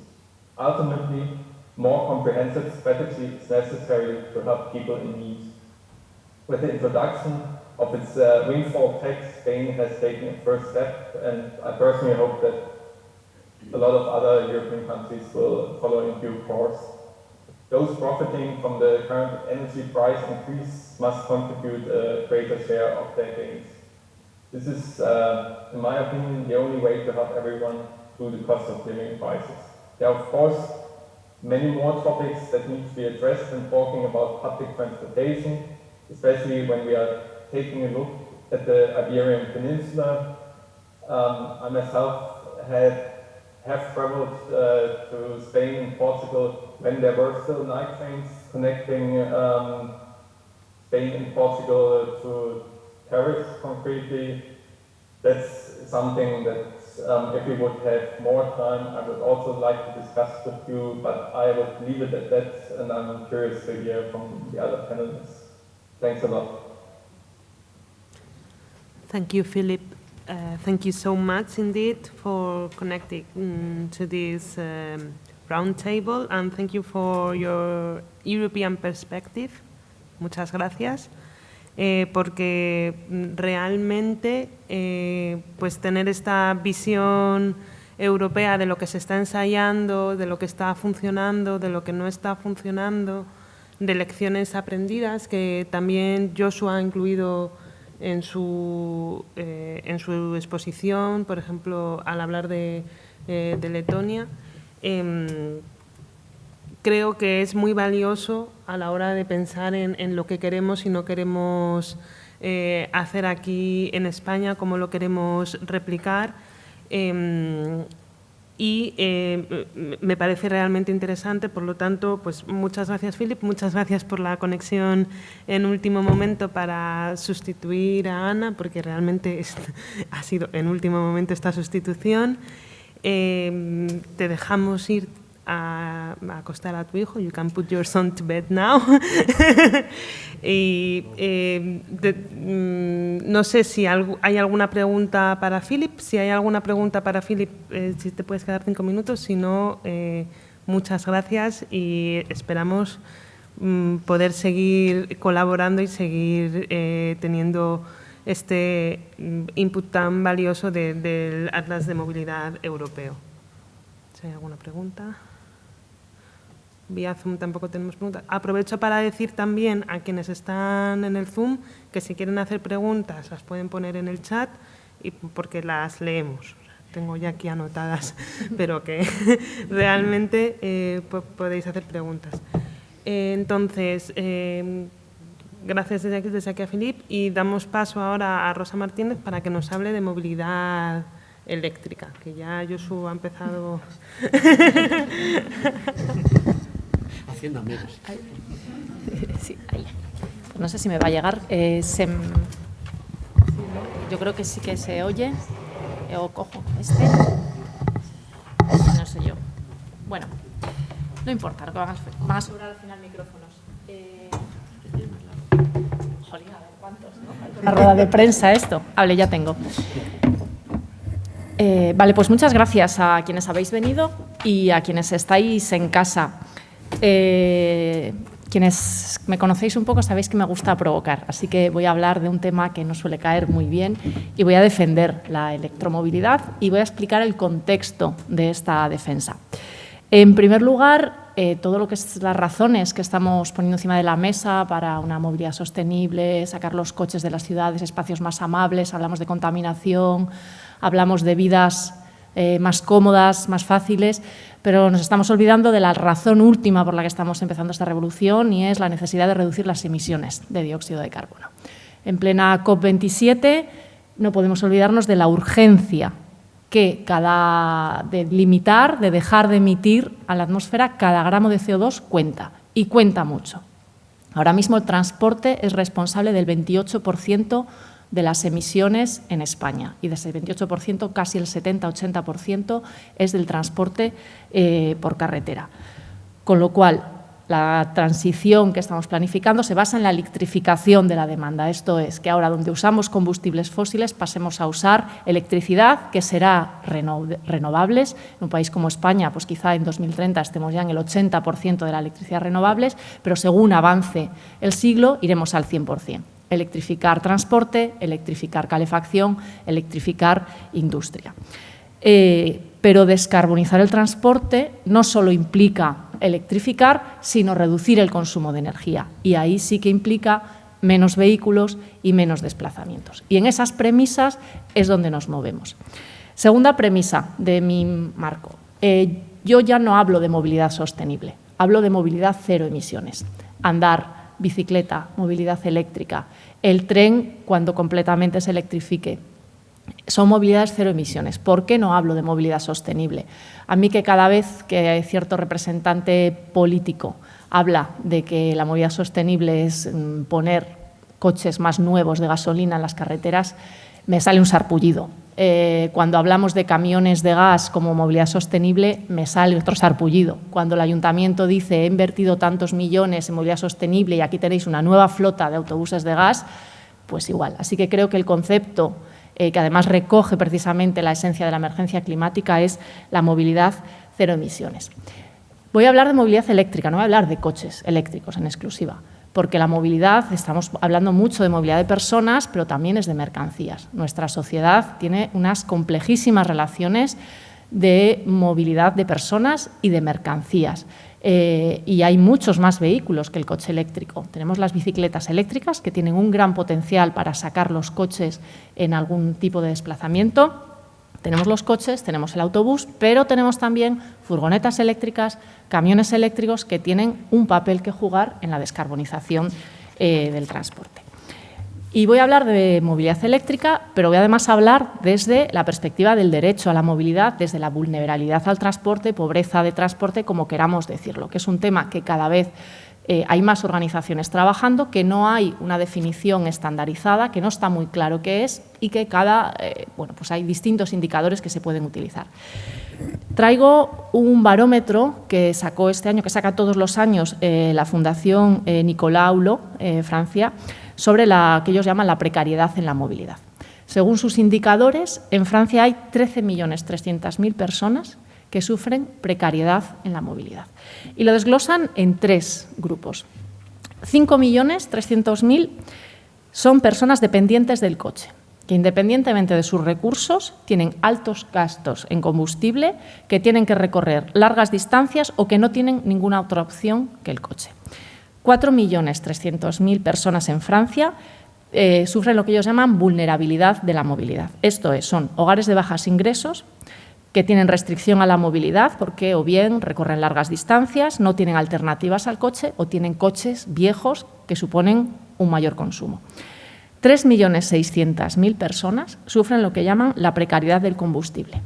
Ultimately, more comprehensive strategy is necessary to help people in need. With the introduction of its windfall tax, Spain has taken a first step, and I personally hope that a lot of other European countries will follow in due course. Those profiting from the current energy price increase must contribute a greater share of their gains. This is, in my opinion, the only way to help everyone through the cost of living crisis. There are, of course, many more topics that need to be addressed when talking about public transportation, especially when we are taking a look at the Iberian Peninsula. I myself have traveled to Spain and Portugal when there were still night trains connecting Spain and Portugal to Paris concretely. That's something that if we would have more time, I would also like to discuss with you, but I would leave it at that, and I'm curious to hear from the other panelists. Thanks a lot. Thank you, Philip. Thank you so much indeed for connecting to this roundtable, and thank you for your European perspective. Muchas gracias. Porque realmente pues tener esta visión europea de lo que se está ensayando, de lo que está funcionando, de lo que no está funcionando, de lecciones aprendidas, que también Joshua ha incluido en su exposición, por ejemplo, al hablar de Letonia. Creo que es muy valioso a la hora de pensar en lo que queremos y no queremos hacer aquí en España, cómo lo queremos replicar. Y me parece realmente interesante, por lo tanto, pues muchas gracias, Philip, muchas gracias por la conexión en último momento para sustituir a Ana, porque realmente ha sido en último momento esta sustitución. Te dejamos ir a acostar a tu hijo. You can put your son to bed now. Y no sé si hay alguna pregunta para Philip. Si hay alguna pregunta para Philip, si te puedes quedar 5 minutos. Si no, muchas gracias y esperamos poder seguir colaborando y seguir teniendo este input tan valioso del Atlas de Movilidad Europeo. Si hay alguna pregunta. Vía Zoom tampoco tenemos preguntas. Aprovecho para decir también a quienes están en el Zoom que si quieren hacer preguntas las pueden poner en el chat y porque las leemos. Tengo ya aquí anotadas, pero que realmente podéis hacer preguntas. Entonces, gracias desde aquí a Philip y damos paso ahora a Rosa Martínez para que nos hable de movilidad eléctrica, que ya Joshua ha empezado. Haciendo amigos. Sí, ahí. No sé si me va a llegar. Yo creo que sí que se oye. O cojo este. No sé yo. Bueno, no importa. Lo que van a sobrar al final micrófonos. Jolín, a ver cuántos, ¿no? Una rueda de prensa esto. Hable, ya tengo. Vale, pues muchas gracias a quienes habéis venido y a quienes estáis en casa. Quienes me conocéis un poco sabéis que me gusta provocar, así que voy a hablar de un tema que no suele caer muy bien y voy a defender la electromovilidad y voy a explicar el contexto de esta defensa. En primer lugar, todo lo que es las razones que estamos poniendo encima de la mesa para una movilidad sostenible, sacar los coches de las ciudades, espacios más amables, hablamos de contaminación, hablamos de vidas más cómodas, más fáciles, pero nos estamos olvidando de la razón última por la que estamos empezando esta revolución y es la necesidad de reducir las emisiones de dióxido de carbono. En plena COP27 no podemos olvidarnos de la urgencia de limitar, de dejar de emitir a la atmósfera cada gramo de CO2 cuenta, y cuenta mucho. Ahora mismo el transporte es responsable del 28% de las emisiones en España y de ese 28% casi el 70-80% es del transporte por carretera. Con lo cual, la transición que estamos planificando se basa en la electrificación de la demanda. Esto es, que ahora donde usamos combustibles fósiles pasemos a usar electricidad que será renovables. En un país como España, pues quizá en 2030 estemos ya en el 80% de la electricidad renovables, pero según avance el siglo iremos al 100%. Electrificar transporte, electrificar calefacción, electrificar industria. Pero descarbonizar el transporte no solo implica electrificar, sino reducir el consumo de energía. Y ahí sí que implica menos vehículos y menos desplazamientos. Y en esas premisas es donde nos movemos. Segunda premisa de mi marco. Yo ya no hablo de movilidad sostenible, hablo de movilidad cero emisiones. Andar, bicicleta, movilidad eléctrica, el tren cuando completamente se electrifique. Son movilidades cero emisiones. ¿Por qué no hablo de movilidad sostenible? A mí que cada vez que cierto representante político habla de que la movilidad sostenible es poner coches más nuevos de gasolina en las carreteras, me sale un sarpullido. Cuando hablamos de camiones de gas como movilidad sostenible, me sale otro sarpullido. Cuando el ayuntamiento dice he invertido tantos millones en movilidad sostenible y aquí tenéis una nueva flota de autobuses de gas, pues igual. Así que creo que el concepto que además recoge precisamente la esencia de la emergencia climática, es la movilidad cero emisiones. Voy a hablar de movilidad eléctrica, no voy a hablar de coches eléctricos en exclusiva, porque la movilidad, estamos hablando mucho de movilidad de personas, pero también es de mercancías. Nuestra sociedad tiene unas complejísimas relaciones de movilidad de personas y de mercancías. Y hay muchos más vehículos que el coche eléctrico. Tenemos las bicicletas eléctricas, que tienen un gran potencial para sacar los coches en algún tipo de desplazamiento. Tenemos los coches, tenemos el autobús, pero tenemos también furgonetas eléctricas, camiones eléctricos que tienen un papel que jugar en la descarbonización del transporte. Y voy a hablar de movilidad eléctrica, pero voy además a hablar desde la perspectiva del derecho a la movilidad, desde la vulnerabilidad al transporte, pobreza de transporte, como queramos decirlo, que es un tema que cada vez hay más organizaciones trabajando, que no hay una definición estandarizada, que no está muy claro qué es y que pues hay distintos indicadores que se pueden utilizar. Traigo un barómetro que sacó este año, que saca todos los años la Fundación Nicolas Hulot, Francia, sobre que ellos llaman la precariedad en la movilidad. Según sus indicadores, en Francia hay 13.300.000 personas que sufren precariedad en la movilidad. Y lo desglosan en 3 grupos. 5.300.000 son personas dependientes del coche, que independientemente de sus recursos tienen altos gastos en combustible, que tienen que recorrer largas distancias o que no tienen ninguna otra opción que el coche. 4.300.000 personas en Francia sufren lo que ellos llaman vulnerabilidad de la movilidad. Esto es, son hogares de bajos ingresos que tienen restricción a la movilidad porque o bien recorren largas distancias, no tienen alternativas al coche o tienen coches viejos que suponen un mayor consumo. 3.600.000 personas sufren lo que llaman la precariedad del combustible.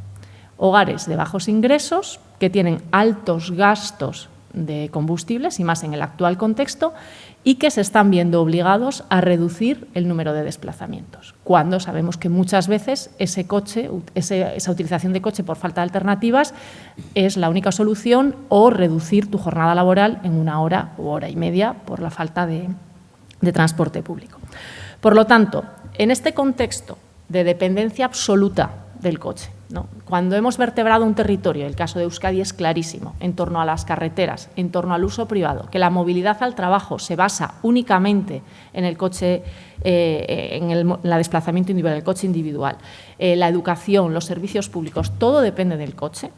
Hogares de bajos ingresos que tienen altos gastos de combustibles, y más en el actual contexto, y que se están viendo obligados a reducir el número de desplazamientos, cuando sabemos que muchas veces esa utilización de coche por falta de alternativas es la única solución, o reducir tu jornada laboral en 1 hora o hora y media por la falta de transporte público. Por lo tanto, en este contexto de dependencia absoluta del coche, ¿no? Cuando hemos vertebrado un territorio, el caso de Euskadi es clarísimo, en torno a las carreteras, en torno al uso privado, que la movilidad al trabajo se basa únicamente en el coche, en el desplazamiento individual, el coche individual, la educación, los servicios públicos, todo depende del coche.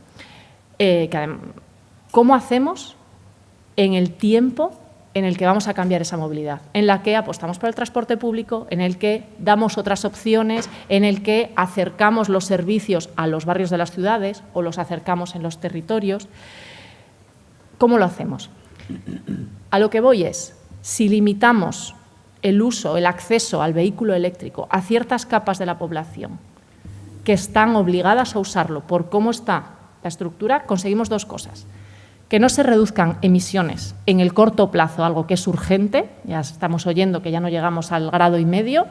¿Cómo hacemos en el tiempo en el que vamos a cambiar esa movilidad, en la que apostamos por el transporte público, en el que damos otras opciones, en el que acercamos los servicios a los barrios de las ciudades o los acercamos en los territorios? ¿Cómo lo hacemos? A lo que voy es, si limitamos el uso, el acceso al vehículo eléctrico a ciertas capas de la población que están obligadas a usarlo por cómo está la estructura, conseguimos 2 cosas. que no se reduzcan emisiones en el corto plazo, algo que es urgente, ya estamos oyendo que ya no llegamos al 1,5 grados,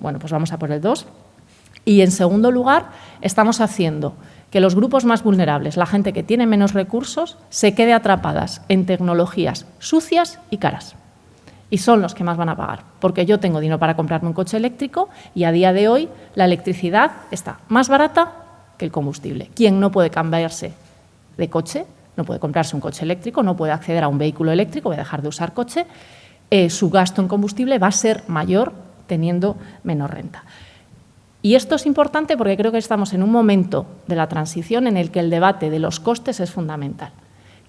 bueno, pues vamos a por el 2. Y en segundo lugar, estamos haciendo que los grupos más vulnerables, la gente que tiene menos recursos, se quede atrapadas en tecnologías sucias y caras. Y son los que más van a pagar, porque yo tengo dinero para comprarme un coche eléctrico y a día de hoy la electricidad está más barata que el combustible. ¿Quién no puede cambiarse de coche? No puede comprarse un coche eléctrico, no puede acceder a un vehículo eléctrico, voy a dejar de usar coche, su gasto en combustible va a ser mayor teniendo menos renta. Y esto es importante porque creo que estamos en un momento de la transición en el que el debate de los costes es fundamental.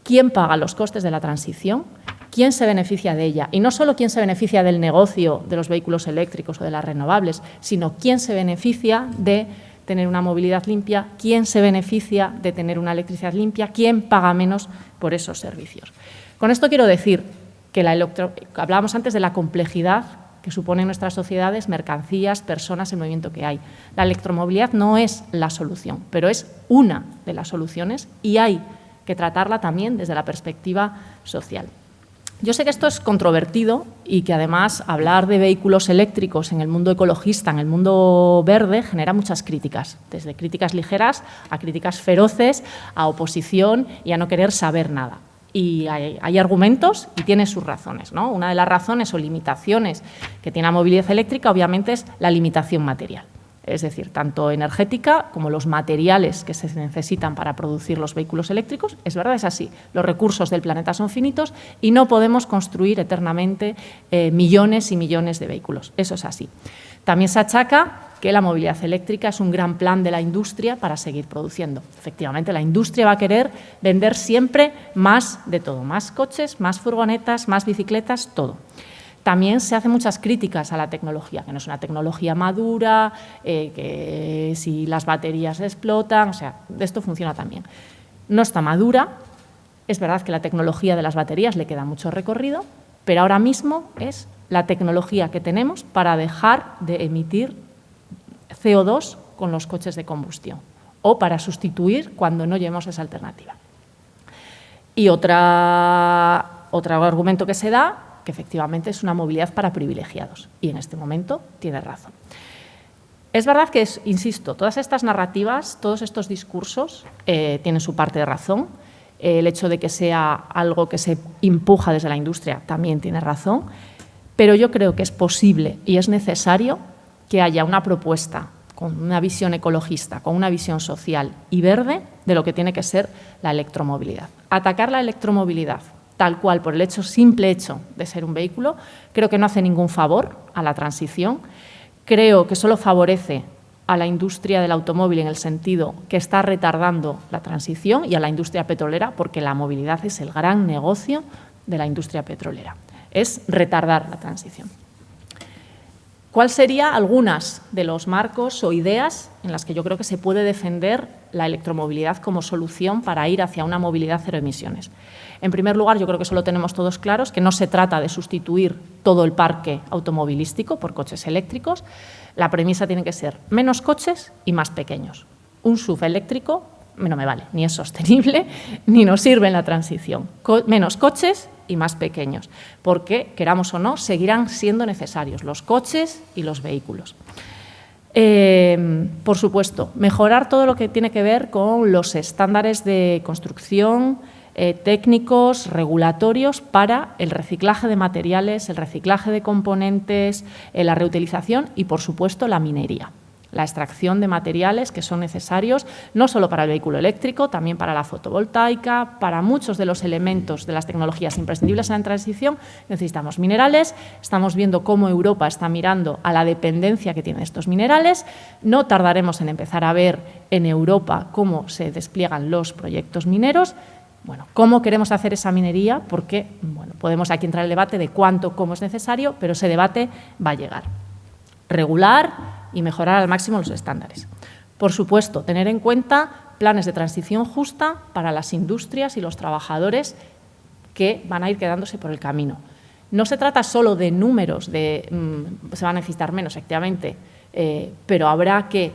¿Quién paga los costes de la transición? ¿Quién se beneficia de ella? Y no solo quién se beneficia del negocio de los vehículos eléctricos o de las renovables, sino quién se beneficia de tener una movilidad limpia, quién se beneficia de tener una electricidad limpia, quién paga menos por esos servicios. Con esto quiero decir que hablábamos antes de la complejidad que suponen nuestras sociedades, mercancías, personas, el movimiento que hay. La electromovilidad no es la solución, pero es una de las soluciones y hay que tratarla también desde la perspectiva social. Yo sé que esto es controvertido y que además hablar de vehículos eléctricos en el mundo ecologista, en el mundo verde, genera muchas críticas, desde críticas ligeras a críticas feroces, a oposición y a no querer saber nada. Y hay argumentos y tiene sus razones, ¿no? Una de las razones o limitaciones que tiene la movilidad eléctrica obviamente es la limitación material. Es decir, tanto energética como los materiales que se necesitan para producir los vehículos eléctricos. Es verdad, es así. Los recursos del planeta son finitos y no podemos construir eternamente millones y millones de vehículos. Eso es así. También se achaca que la movilidad eléctrica es un gran plan de la industria para seguir produciendo. Efectivamente, la industria va a querer vender siempre más de todo, más coches, más furgonetas, más bicicletas, todo. También se hacen muchas críticas a la tecnología, que no es una tecnología madura, que si las baterías explotan, o sea, esto funciona también. No está madura, es verdad que la tecnología de las baterías le queda mucho recorrido, pero ahora mismo es la tecnología que tenemos para dejar de emitir CO2 con los coches de combustión o para sustituir cuando no llevemos esa alternativa. Y otro argumento que se da, que efectivamente es una movilidad para privilegiados. Y en este momento tiene razón. Es verdad que, insisto, todas estas narrativas, todos estos discursos tienen su parte de razón. El hecho de que sea algo que se empuja desde la industria también tiene razón. Pero yo creo que es posible y es necesario que haya una propuesta con una visión ecologista, con una visión social y verde de lo que tiene que ser la electromovilidad. Atacar la electromovilidad tal cual por el simple hecho de ser un vehículo, creo que no hace ningún favor a la transición. Creo que solo favorece a la industria del automóvil en el sentido que está retardando la transición y a la industria petrolera, porque la movilidad es el gran negocio de la industria petrolera. Es retardar la transición. ¿Cuáles serían algunas de los marcos o ideas en las que yo creo que se puede defender la electromovilidad como solución para ir hacia una movilidad cero emisiones? En primer lugar, yo creo que eso lo tenemos todos claros, que no se trata de sustituir todo el parque automovilístico por coches eléctricos. La premisa tiene que ser menos coches y más pequeños. Un SUV eléctrico no me vale, ni es sostenible, ni nos sirve en la transición. Menos coches y más pequeños, porque, queramos o no, seguirán siendo necesarios los coches y los vehículos. Por supuesto, mejorar todo lo que tiene que ver con los estándares de construcción, técnicos, regulatorios para el reciclaje de materiales, el reciclaje de componentes, la reutilización y, por supuesto, la minería. La extracción de materiales que son necesarios no solo para el vehículo eléctrico, también para la fotovoltaica, para muchos de los elementos de las tecnologías imprescindibles en la transición. Necesitamos minerales, estamos viendo cómo Europa está mirando a la dependencia que tienen estos minerales. No tardaremos en empezar a ver en Europa cómo se despliegan los proyectos mineros. Bueno, ¿cómo queremos hacer esa minería? Porque bueno, podemos aquí entrar en el debate de cuánto, cómo es necesario, pero ese debate va a llegar. Regular y mejorar al máximo los estándares. Por supuesto, tener en cuenta planes de transición justa para las industrias y los trabajadores que van a ir quedándose por el camino. No se trata solo de números, se van a necesitar menos, efectivamente, pero habrá que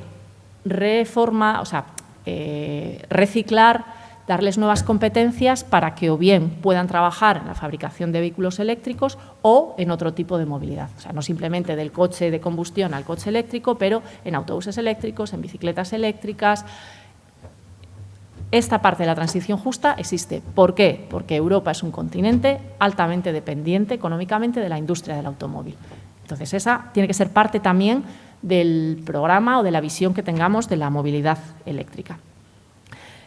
reciclar darles nuevas competencias para que o bien puedan trabajar en la fabricación de vehículos eléctricos o en otro tipo de movilidad. O sea, no simplemente del coche de combustión al coche eléctrico, pero en autobuses eléctricos, en bicicletas eléctricas. Esta parte de la transición justa existe. ¿Por qué? Porque Europa es un continente altamente dependiente económicamente de la industria del automóvil. Entonces, esa tiene que ser parte también del programa o de la visión que tengamos de la movilidad eléctrica.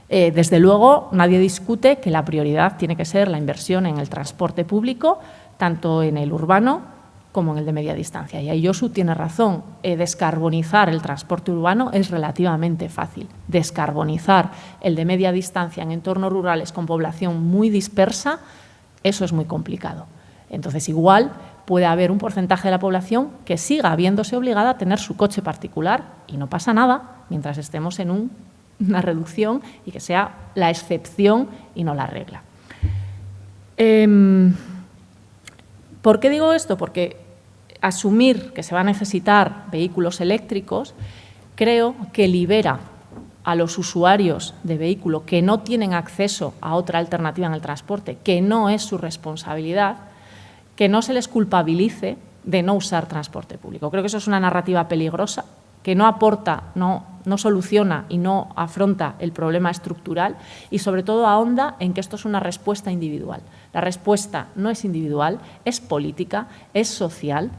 Desde luego, nadie discute que la prioridad tiene que ser la inversión en el transporte público, tanto en el urbano como en el de media distancia. Y ahí Josu tiene razón, descarbonizar el transporte urbano es relativamente fácil. Descarbonizar el de media distancia en entornos rurales con población muy dispersa, eso es muy complicado. Entonces, igual puede haber un porcentaje de la población que siga viéndose obligada a tener su coche particular y no pasa nada mientras estemos en una reducción y que sea la excepción y no la regla. ¿Por qué digo esto? Porque asumir que se va a necesitar vehículos eléctricos creo que libera a los usuarios de vehículo que no tienen acceso a otra alternativa en el transporte, que no es su responsabilidad, que no se les culpabilice de no usar transporte público. Creo que eso es una narrativa peligrosa, que no aporta, no soluciona y no afronta el problema estructural y, sobre todo, ahonda en que esto es una respuesta individual. La respuesta no es individual, es política, es social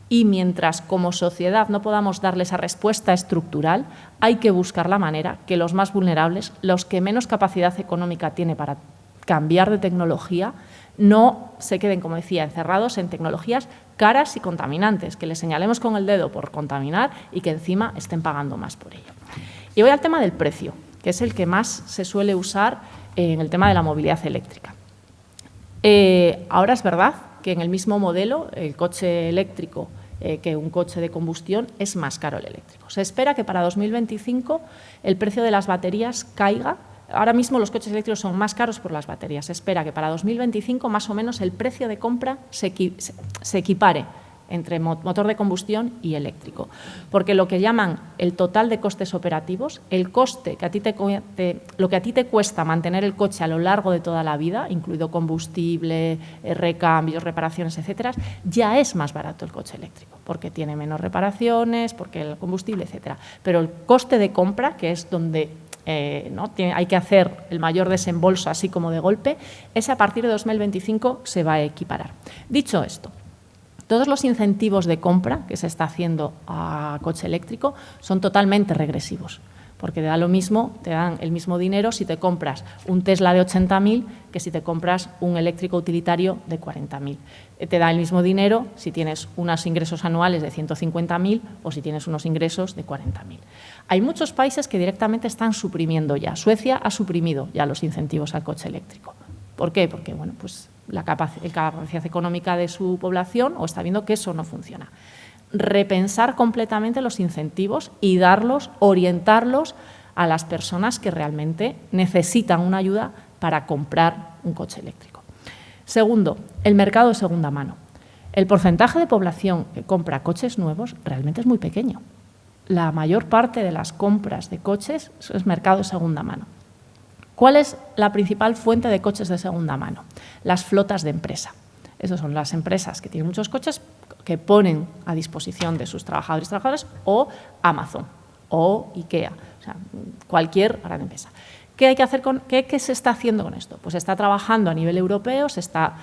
y mientras como sociedad no podamos darle esa respuesta estructural, hay que buscar la manera que los más vulnerables, los que menos capacidad económica tienen para cambiar de tecnología, no se queden, como decía, encerrados en tecnologías caras y contaminantes, que les señalemos con el dedo por contaminar y que encima estén pagando más por ello. Y voy al tema del precio, que es el que más se suele usar en el tema de la movilidad eléctrica. Ahora es verdad que en el mismo modelo, el coche eléctrico que un coche de combustión, es más caro el eléctrico. Se espera que para 2025 el precio de las baterías caiga. Ahora mismo los coches eléctricos son más caros por las baterías. Se espera que para 2025 más o menos el precio de compra se equipare entre motor de combustión y eléctrico. Porque lo que llaman el total de costes operativos, el coste que lo que a ti te cuesta mantener el coche a lo largo de toda la vida, incluido combustible, recambios, reparaciones, etcétera, ya es más barato el coche eléctrico, porque tiene menos reparaciones, porque el combustible, etcétera. Pero el coste de compra, que es donde hay que hacer el mayor desembolso así como de golpe, ese a partir de 2025 se va a equiparar. Dicho esto, todos los incentivos de compra que se está haciendo a coche eléctrico son totalmente regresivos, porque te dan el mismo dinero si te compras un Tesla de 80.000 que si te compras un eléctrico utilitario de 40.000. Te da el mismo dinero si tienes unos ingresos anuales de 150.000 o si tienes unos ingresos de 40.000. Hay muchos países que directamente están suprimiendo ya. Suecia ha suprimido ya los incentivos al coche eléctrico. ¿Por qué? Porque bueno, pues la capacidad económica de su población o está viendo que eso no funciona. Repensar completamente los incentivos y orientarlos a las personas que realmente necesitan una ayuda para comprar un coche eléctrico. Segundo, el mercado de segunda mano. El porcentaje de población que compra coches nuevos realmente es muy pequeño. La mayor parte de las compras de coches es mercado de segunda mano. ¿Cuál es la principal fuente de coches de segunda mano? Las flotas de empresa. Esas son las empresas que tienen muchos coches que ponen a disposición de sus trabajadores y trabajadoras o Amazon o IKEA, o sea, cualquier gran empresa. ¿Qué hay que hacer qué se está haciendo con esto? Pues se está trabajando a nivel europeo, se está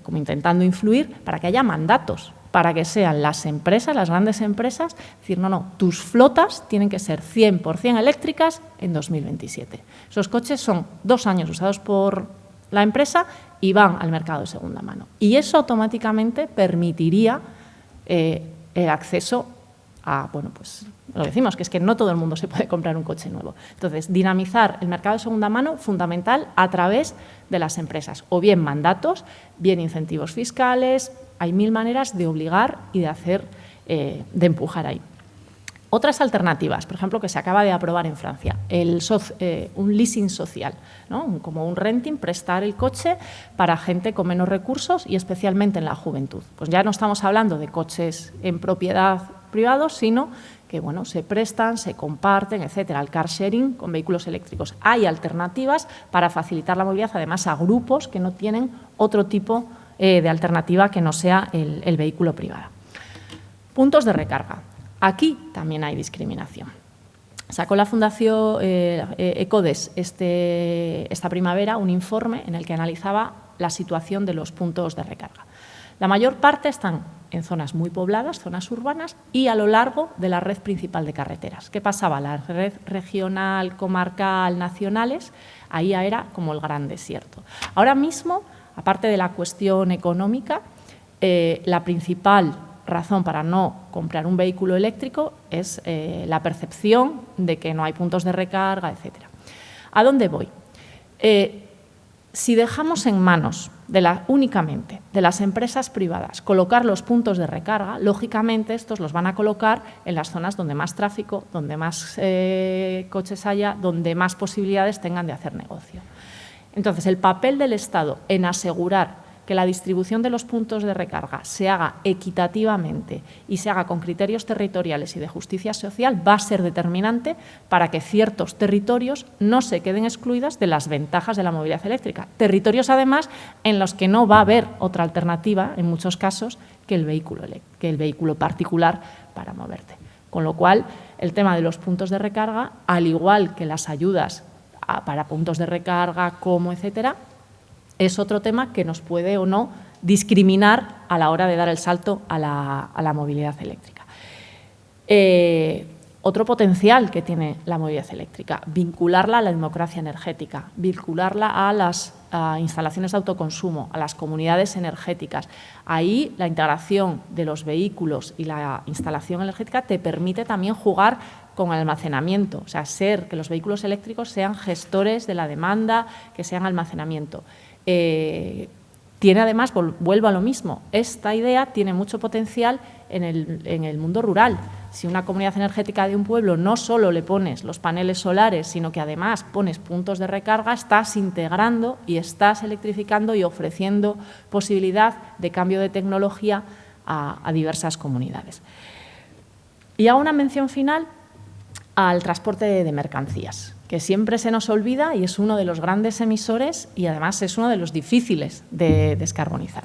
como intentando influir para que haya mandatos, para que sean las empresas, las grandes empresas, decir, no, tus flotas tienen que ser 100% eléctricas en 2027. Esos coches son 2 años usados por la empresa y van al mercado de segunda mano. Y eso automáticamente permitiría el acceso a, bueno, pues lo decimos, que es que no todo el mundo se puede comprar un coche nuevo. Entonces, dinamizar el mercado de segunda mano, fundamental, a través de las empresas, o bien mandatos, bien incentivos fiscales, hay 1000 maneras de obligar y de hacer, de empujar ahí. Otras alternativas, por ejemplo, que se acaba de aprobar en Francia, un leasing social, ¿no? Como un renting, prestar el coche para gente con menos recursos y especialmente en la juventud. Pues ya no estamos hablando de coches en propiedad privados, sino que bueno, se prestan, se comparten, etcétera, el car sharing con vehículos eléctricos. Hay alternativas para facilitar la movilidad, además, a grupos que no tienen otro tipo de alternativa que no sea el vehículo privado. Puntos de recarga. Aquí también hay discriminación. Sacó la Fundación ECODES esta primavera un informe en el que analizaba la situación de los puntos de recarga. La mayor parte están en zonas muy pobladas, zonas urbanas, y a lo largo de la red principal de carreteras. ¿Qué pasaba? La red regional, comarcal, nacionales, ahí era como el gran desierto. Ahora mismo, aparte de la cuestión económica, la principal razón para no comprar un vehículo eléctrico es la percepción de que no hay puntos de recarga, etcétera. ¿A dónde voy? Si dejamos en manos únicamente de las empresas privadas colocar los puntos de recarga, lógicamente estos los van a colocar en las zonas donde más tráfico, donde más coches haya, donde más posibilidades tengan de hacer negocio. Entonces, el papel del Estado en asegurar que la distribución de los puntos de recarga se haga equitativamente y se haga con criterios territoriales y de justicia social va a ser determinante para que ciertos territorios no se queden excluidos de las ventajas de la movilidad eléctrica. Territorios, además, en los que no va a haber otra alternativa, en muchos casos, que el vehículo particular para moverte. Con lo cual, el tema de los puntos de recarga, al igual que las ayudas para puntos de recarga, como etcétera, es otro tema que nos puede o no discriminar a la hora de dar el salto a la movilidad eléctrica. Otro potencial que tiene la movilidad eléctrica, vincularla a la democracia energética, vincularla a las instalaciones de autoconsumo, a las comunidades energéticas. Ahí la integración de los vehículos y la instalación energética te permite también jugar con el almacenamiento, o sea, que los vehículos eléctricos sean gestores de la demanda, que sean almacenamiento. Tiene además, vuelvo a lo mismo, esta idea tiene mucho potencial en el mundo rural. Si una comunidad energética de un pueblo no solo le pones los paneles solares, sino que además pones puntos de recarga, estás integrando y estás electrificando y ofreciendo posibilidad de cambio de tecnología a diversas comunidades. Y hago una mención final al transporte de mercancías, que siempre se nos olvida y es uno de los grandes emisores y además es uno de los difíciles de descarbonizar.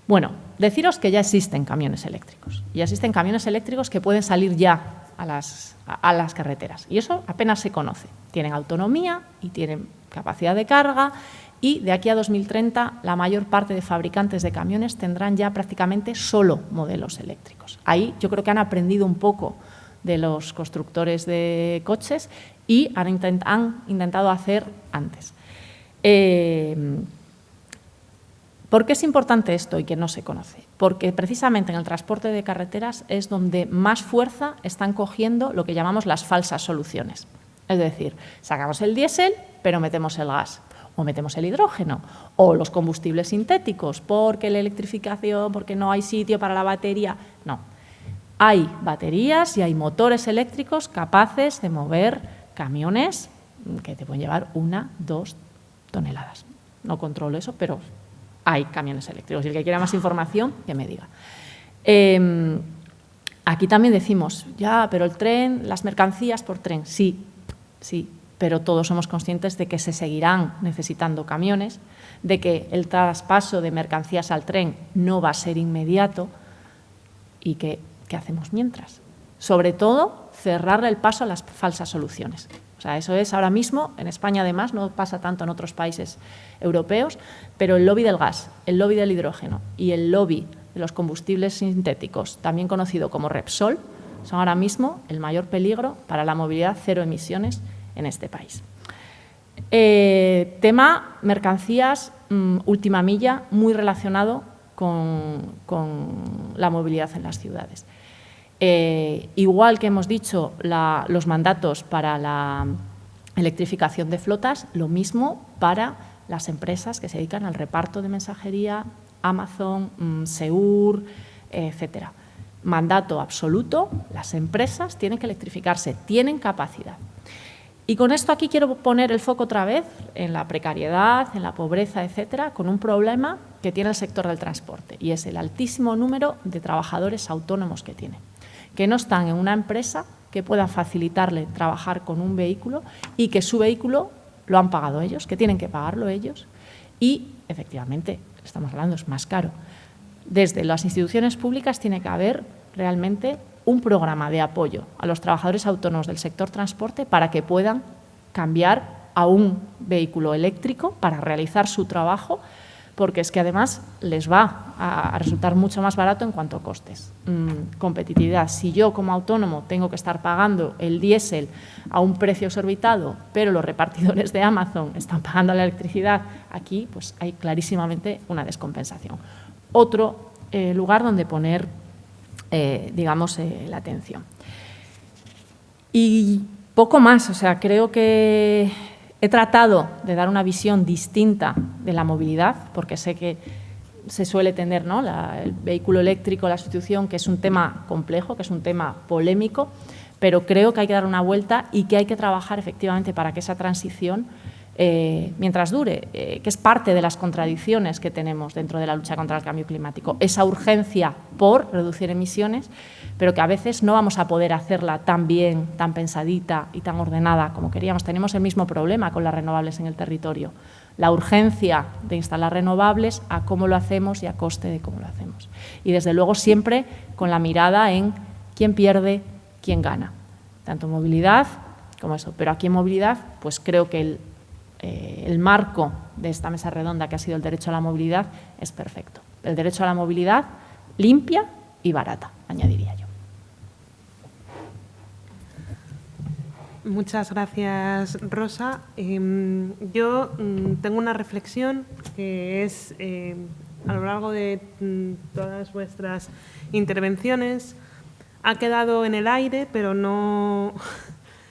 Bueno, deciros que ya existen camiones eléctricos. Ya existen camiones eléctricos que pueden salir ya a las carreteras y eso apenas se conoce. Tienen autonomía y tienen capacidad de carga y de aquí a 2030 la mayor parte de fabricantes de camiones tendrán ya prácticamente solo modelos eléctricos. Ahí yo creo que han aprendido un poco de los constructores de coches y han intentado hacer antes. ¿Por qué es importante esto y que no se conoce? Porque precisamente en el transporte de carreteras es donde más fuerza están cogiendo lo que llamamos las falsas soluciones. Es decir, sacamos el diésel, pero metemos el gas, o metemos el hidrógeno, o los combustibles sintéticos, porque la electrificación, porque no hay sitio para la batería. No. Hay baterías y hay motores eléctricos capaces de mover camiones que te pueden llevar 1, 2 toneladas. No controlo eso, pero hay camiones eléctricos. Y el que quiera más información, que me diga. Aquí también decimos, ya, pero el tren, las mercancías por tren. Sí, pero todos somos conscientes de que se seguirán necesitando camiones, de que el traspaso de mercancías al tren no va a ser inmediato y que ¿qué hacemos mientras? Sobre todo, cerrarle el paso a las falsas soluciones. O sea, eso es ahora mismo, en España además, no pasa tanto en otros países europeos, pero el lobby del gas, el lobby del hidrógeno y el lobby de los combustibles sintéticos, también conocido como Repsol, son ahora mismo el mayor peligro para la movilidad cero emisiones en este país. Tema mercancías, última milla, muy relacionado con la movilidad en las ciudades. Igual que hemos dicho los mandatos para la electrificación de flotas, lo mismo para las empresas que se dedican al reparto de mensajería, Amazon, Seur, etcétera. Mandato absoluto, las empresas tienen que electrificarse, tienen capacidad. Y con esto aquí quiero poner el foco otra vez en la precariedad, en la pobreza, etcétera, con un problema que tiene el sector del transporte y es el altísimo número de trabajadores autónomos que tiene. que no están en una empresa que pueda facilitarle trabajar con un vehículo y que su vehículo lo han pagado ellos, que tienen que pagarlo ellos y, efectivamente, estamos hablando, es más caro. Desde las instituciones públicas tiene que haber realmente un programa de apoyo a los trabajadores autónomos del sector transporte para que puedan cambiar a un vehículo eléctrico para realizar su trabajo, porque es que además les va a resultar mucho más barato en cuanto a costes. Competitividad. Si yo como autónomo tengo que estar pagando el diésel a un precio exorbitado, pero los repartidores de Amazon están pagando la electricidad, aquí pues hay clarísimamente una descompensación. Otro lugar donde poner, digamos, la atención. Y poco más, o sea, creo que he tratado de dar una visión distinta de la movilidad, porque sé que se suele tener, ¿no?, el vehículo eléctrico, la sustitución, que es un tema complejo, que es un tema polémico, pero creo que hay que dar una vuelta y que hay que trabajar efectivamente para que esa transición, mientras dure, que es parte de las contradicciones que tenemos dentro de la lucha contra el cambio climático, esa urgencia por reducir emisiones, pero que a veces no vamos a poder hacerla tan bien, tan pensadita y tan ordenada como queríamos. Tenemos el mismo problema con las renovables en el territorio. La urgencia de instalar renovables, a cómo lo hacemos y a coste de cómo lo hacemos. Y, desde luego, siempre con la mirada en quién pierde, quién gana. Tanto en movilidad como eso. Pero aquí en movilidad, pues creo que el marco de esta mesa redonda, que ha sido el derecho a la movilidad, es perfecto. El derecho a la movilidad limpia y barata, añadiría yo. Muchas gracias, Rosa. Yo tengo una reflexión que es, a lo largo de todas vuestras intervenciones, ha quedado en el aire, pero no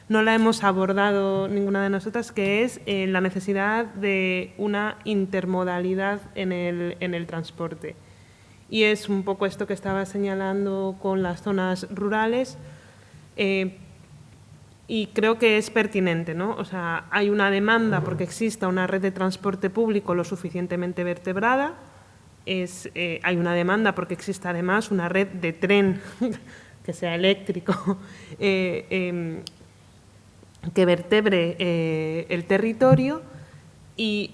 la hemos abordado ninguna de nosotras, que es la necesidad de una intermodalidad en el transporte. Y es un poco esto que estaba señalando con las zonas rurales, y creo que es pertinente, ¿no? O sea, hay una demanda porque exista una red de transporte público lo suficientemente vertebrada, hay una demanda porque exista además una red de tren que sea eléctrico, que vertebre el territorio, y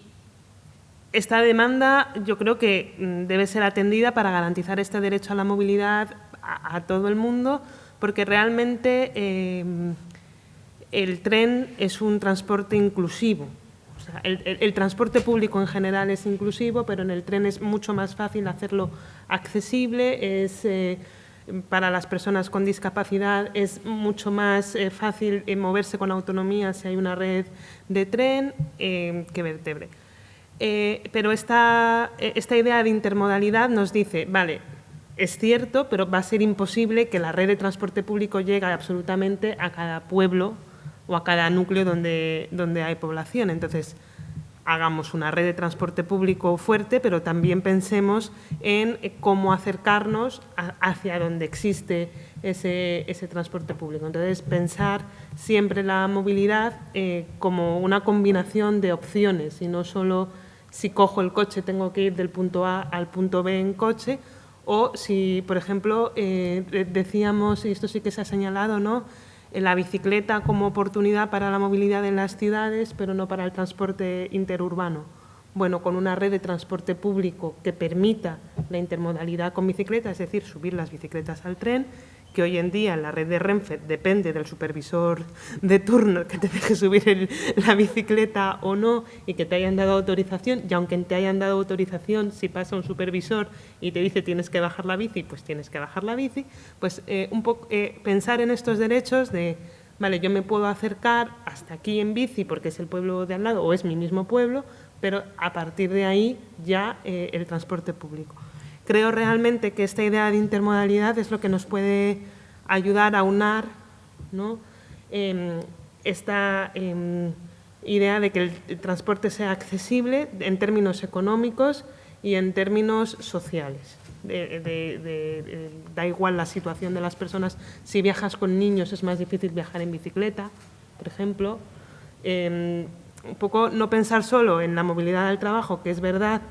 esta demanda yo creo que debe ser atendida para garantizar este derecho a la movilidad a todo el mundo, porque realmente el tren es un transporte inclusivo. O sea, el transporte público en general es inclusivo, pero en el tren es mucho más fácil hacerlo accesible, para las personas con discapacidad es mucho más fácil moverse con autonomía si hay una red de tren que vertebre. Pero esta idea de intermodalidad nos dice, vale, es cierto, pero va a ser imposible que la red de transporte público llegue absolutamente a cada pueblo o a cada núcleo donde hay población. Entonces, hagamos una red de transporte público fuerte, pero también pensemos en cómo acercarnos hacia donde existe ese transporte público. Entonces, pensar siempre la movilidad como una combinación de opciones, y no solo si cojo el coche tengo que ir del punto A al punto B en coche, o si, por ejemplo, decíamos, y esto sí que se ha señalado, ¿no?, la bicicleta como oportunidad para la movilidad en las ciudades, pero no para el transporte interurbano. Bueno, con una red de transporte público que permita la intermodalidad con bicicleta, es decir, subir las bicicletas al tren, que hoy en día en la red de Renfe depende del supervisor de turno que te deje subir la bicicleta o no, y que te hayan dado autorización, y aunque te hayan dado autorización, si pasa un supervisor y te dice tienes que bajar la bici, pues tienes que bajar la bici, pues un poco pensar en estos derechos de, vale, yo me puedo acercar hasta aquí en bici porque es el pueblo de al lado o es mi mismo pueblo, pero a partir de ahí ya el transporte público. Creo realmente que esta idea de intermodalidad es lo que nos puede ayudar a aunar, ¿no?, esta idea de que el transporte sea accesible en términos económicos y en términos sociales. Da igual la situación de las personas. Si viajas con niños es más difícil viajar en bicicleta, por ejemplo. Un poco no pensar solo en la movilidad del trabajo, que es verdad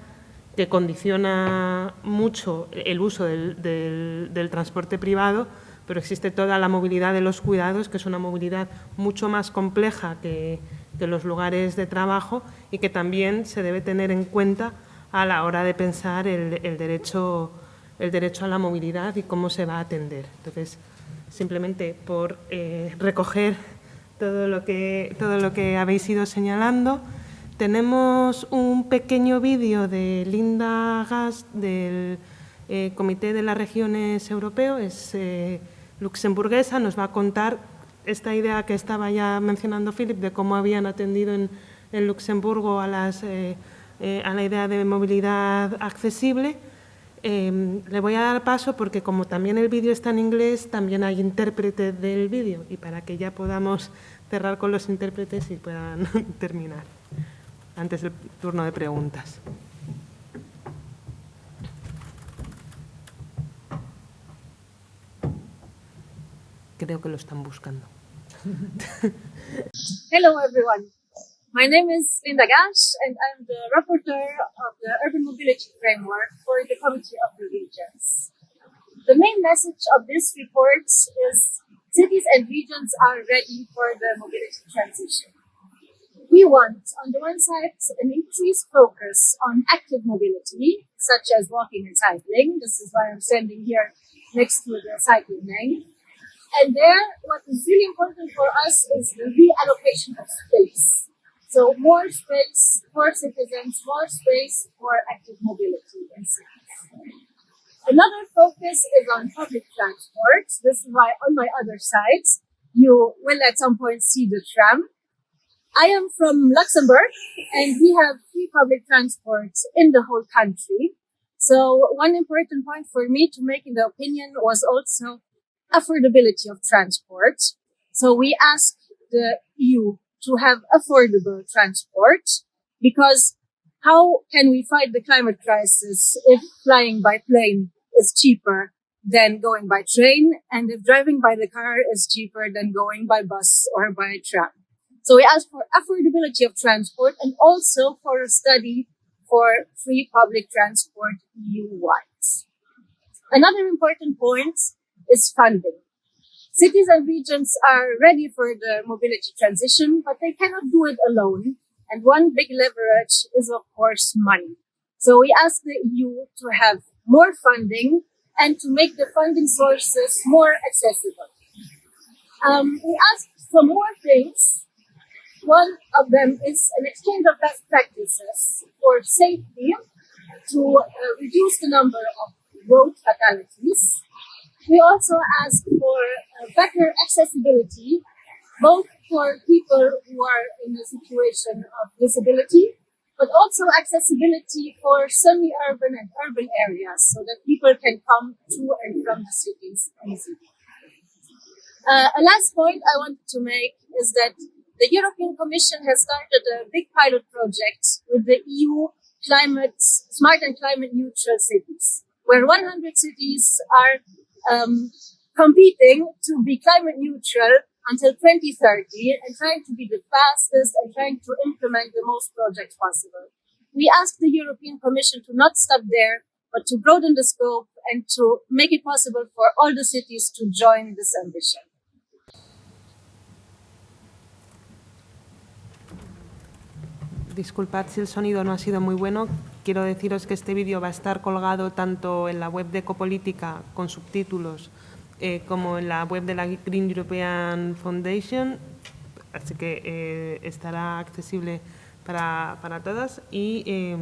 que condiciona mucho el uso del transporte privado, pero existe toda la movilidad de los cuidados, que es una movilidad mucho más compleja que los lugares de trabajo y que también se debe tener en cuenta a la hora de pensar el derecho a la movilidad y cómo se va a atender. Entonces, simplemente por recoger todo lo que habéis ido señalando, tenemos un pequeño vídeo de Linda Gast del Comité de las Regiones Europeo, es luxemburguesa, nos va a contar esta idea que estaba ya mencionando Philip de cómo habían atendido en Luxemburgo a la idea de movilidad accesible. Le voy a dar paso porque como también el vídeo está en inglés, también hay intérprete del vídeo y para que ya podamos cerrar con los intérpretes y puedan terminar antes del turno de preguntas. Creo que lo están buscando. Hello everyone. My name is Linda Gash and I'm the rapporteur of the Urban Mobility Framework for the Committee of the Regions. The main message of this report is cities and regions are ready for the mobility transition. We want, on the one side, an increased focus on active mobility, such as walking and cycling. This is why I'm standing here next to the cycling lane. And there, what is really important for us is the reallocation of space. So more space for citizens, more space for active mobility in cities. Another focus is on public transport. This is why on my other side, you will at some point see the tram. I am from Luxembourg and we have free public transport in the whole country. So one important point for me to make in the opinion was also affordability of transport. So we ask the EU to have affordable transport because how can we fight the climate crisis if flying by plane is cheaper than going by train and if driving by the car is cheaper than going by bus or by tram? So we ask for affordability of transport and also for a study for free public transport EU-wide. Another important point is funding. Cities and regions are ready for the mobility transition, but they cannot do it alone. And one big leverage is, of course, money. So we ask the EU to have more funding and to make the funding sources more accessible. We ask for more things. One of them is an exchange of best practices for safety to reduce the number of road fatalities. We also ask for better accessibility, both for people who are in a situation of disability, but also accessibility for semi-urban and urban areas so that people can come to and from the cities easily. A last point I wanted to make is that the European Commission has started a big pilot project with the EU smart and climate neutral cities, where 100 cities are competing to be climate neutral until 2030 and trying to be the fastest and trying to implement the most projects possible. We ask the European Commission to not stop there, but to broaden the scope and to make it possible for all the cities to join this ambition. Disculpad si el sonido no ha sido muy bueno. Quiero deciros que este vídeo va a estar colgado tanto en la web de Ecopolítica con subtítulos como en la web de la Green European Foundation, así que estará accesible para todas. Y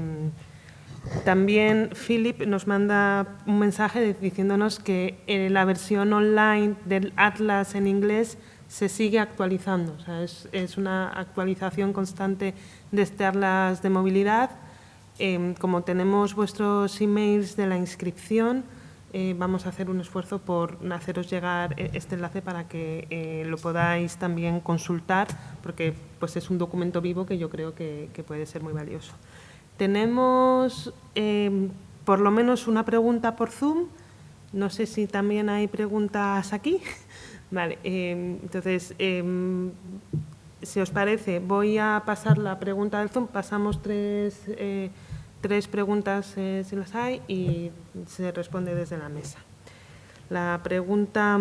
también Philip nos manda un mensaje diciéndonos que la versión online del Atlas en inglés se sigue actualizando, o sea, es una actualización constante de este Atlas de movilidad. Como tenemos vuestros emails de la inscripción, vamos a hacer un esfuerzo por haceros llegar este enlace para que lo podáis también consultar, porque pues, es un documento vivo que yo creo que puede ser muy valioso. Tenemos por lo menos una pregunta por Zoom. No sé si también hay preguntas aquí. Vale, entonces, si os parece, voy a pasar la pregunta del Zoom. Pasamos tres preguntas si las hay y se responde desde la mesa. La pregunta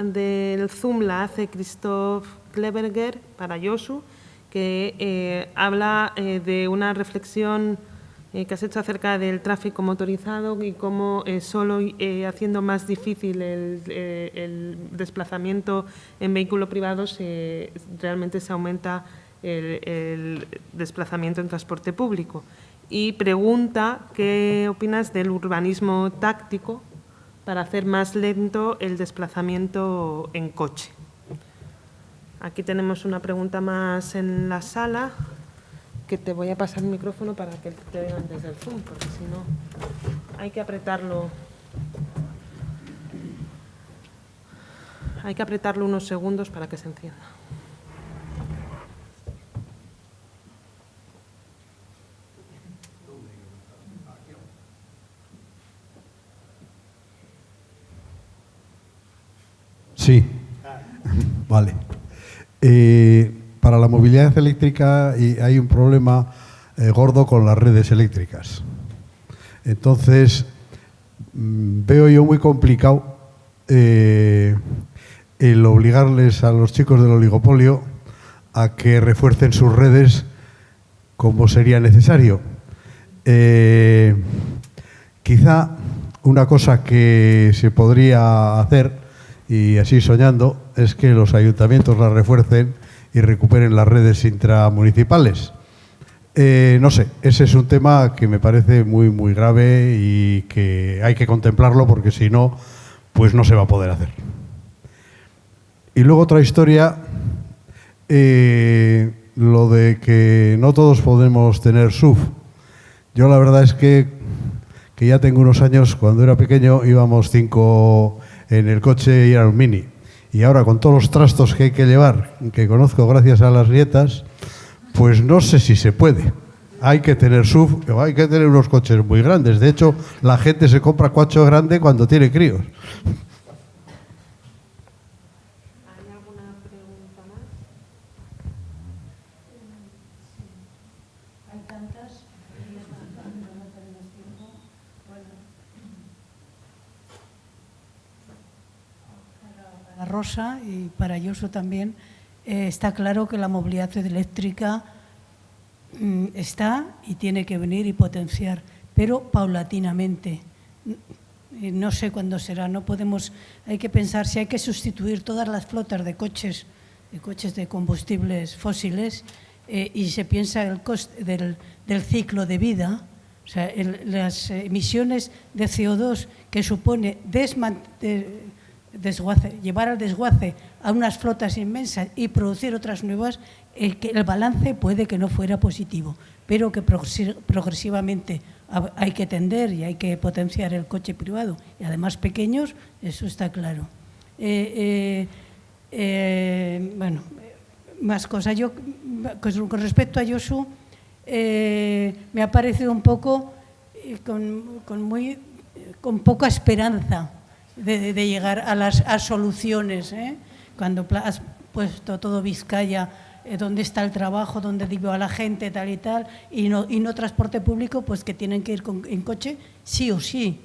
del Zoom la hace Christoph Kleberger para Josu, que habla de una reflexión que has hecho acerca del tráfico motorizado y cómo solo haciendo más difícil el desplazamiento en vehículo privado realmente se aumenta el desplazamiento en transporte público. Y pregunta qué opinas del urbanismo táctico para hacer más lento el desplazamiento en coche. Aquí tenemos una pregunta más en la sala, que te voy a pasar el micrófono para que te vean desde el Zoom, porque si no hay que apretarlo. Hay que apretarlo unos segundos para que se encienda. Sí, vale. Para la movilidad eléctrica hay un problema gordo con las redes eléctricas. Entonces, veo yo muy complicado el obligarles a los chicos del oligopolio a que refuercen sus redes como sería necesario. Quizá una cosa que se podría hacer, y así soñando, es que los ayuntamientos las refuercen y recuperen las redes intramunicipales. No sé, ese es un tema que me parece muy, muy grave y que hay que contemplarlo porque si no, pues no se va a poder hacer. Y luego otra historia, lo de que no todos podemos tener SUV. Yo la verdad es que ya tengo unos años, cuando era pequeño íbamos 5 en el coche y era un Mini. Y ahora con todos los trastos que hay que llevar, que conozco gracias a las nietas, pues no sé si se puede. Hay que tener SUV, o hay que tener unos coches muy grandes. De hecho, la gente se compra coche grande cuando tiene críos. ¿Hay alguna pregunta más? Hay tantas, no tenemos tiempo. Bueno. Para Rosa y para Josu también, está claro que la movilidad eléctrica está y tiene que venir y potenciar, pero paulatinamente. No sé cuándo será, no podemos, hay que pensar si hay que sustituir todas las flotas de coches de combustibles fósiles y se piensa el coste del ciclo de vida, o sea, las emisiones de CO2 que supone llevar al desguace a unas flotas inmensas y producir otras nuevas, que el balance puede que no fuera positivo, pero que progresivamente hay que tender y hay que potenciar el coche privado, y además pequeños, eso está claro. Bueno, más cosas. Yo, con respecto a Josu, me ha parecido un poco con poca esperanza de llegar a soluciones, cuando has puesto todo Vizcaya, dónde está el trabajo, dónde vive a la gente, tal y tal, y no transporte público, pues que tienen que ir en coche sí o sí.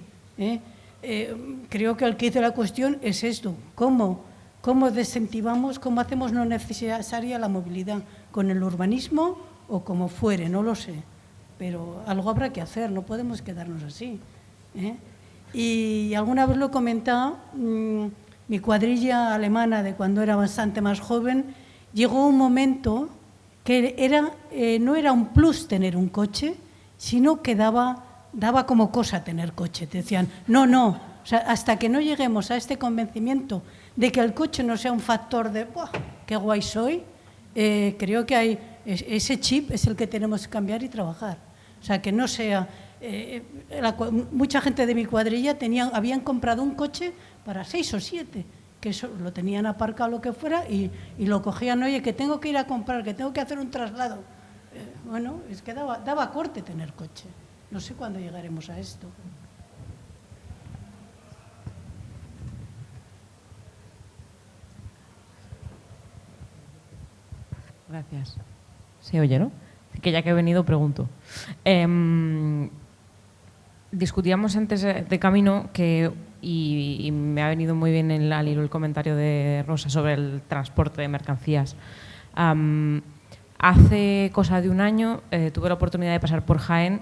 Creo que el quid de la cuestión es esto: ¿cómo desincentivamos, cómo hacemos no necesaria la movilidad? ¿Con el urbanismo o como fuere? No lo sé, pero algo habrá que hacer, no podemos quedarnos así. Y alguna vez lo he comentado, mi cuadrilla alemana de cuando era bastante más joven, llegó un momento que no era un plus tener un coche, sino que daba como cosa tener coche. Te decían, no, o sea, hasta que no lleguemos a este convencimiento de que el coche no sea un factor de ¡buah, qué guay soy! Creo que ese chip es el que tenemos que cambiar y trabajar. O sea, que no sea... mucha gente de mi cuadrilla habían comprado un coche para 6 o 7, que eso lo tenían aparcado, lo que fuera, y lo cogían, oye, que tengo que ir a comprar, que tengo que hacer un traslado. Bueno, es que daba corte tener coche. No sé cuándo llegaremos a esto. Gracias. ¿Se oye, no? que ya que he venido pregunto. Discutíamos antes de camino y me ha venido muy bien al hilo el comentario de Rosa sobre el transporte de mercancías. Hace cosa de un año tuve la oportunidad de pasar por Jaén,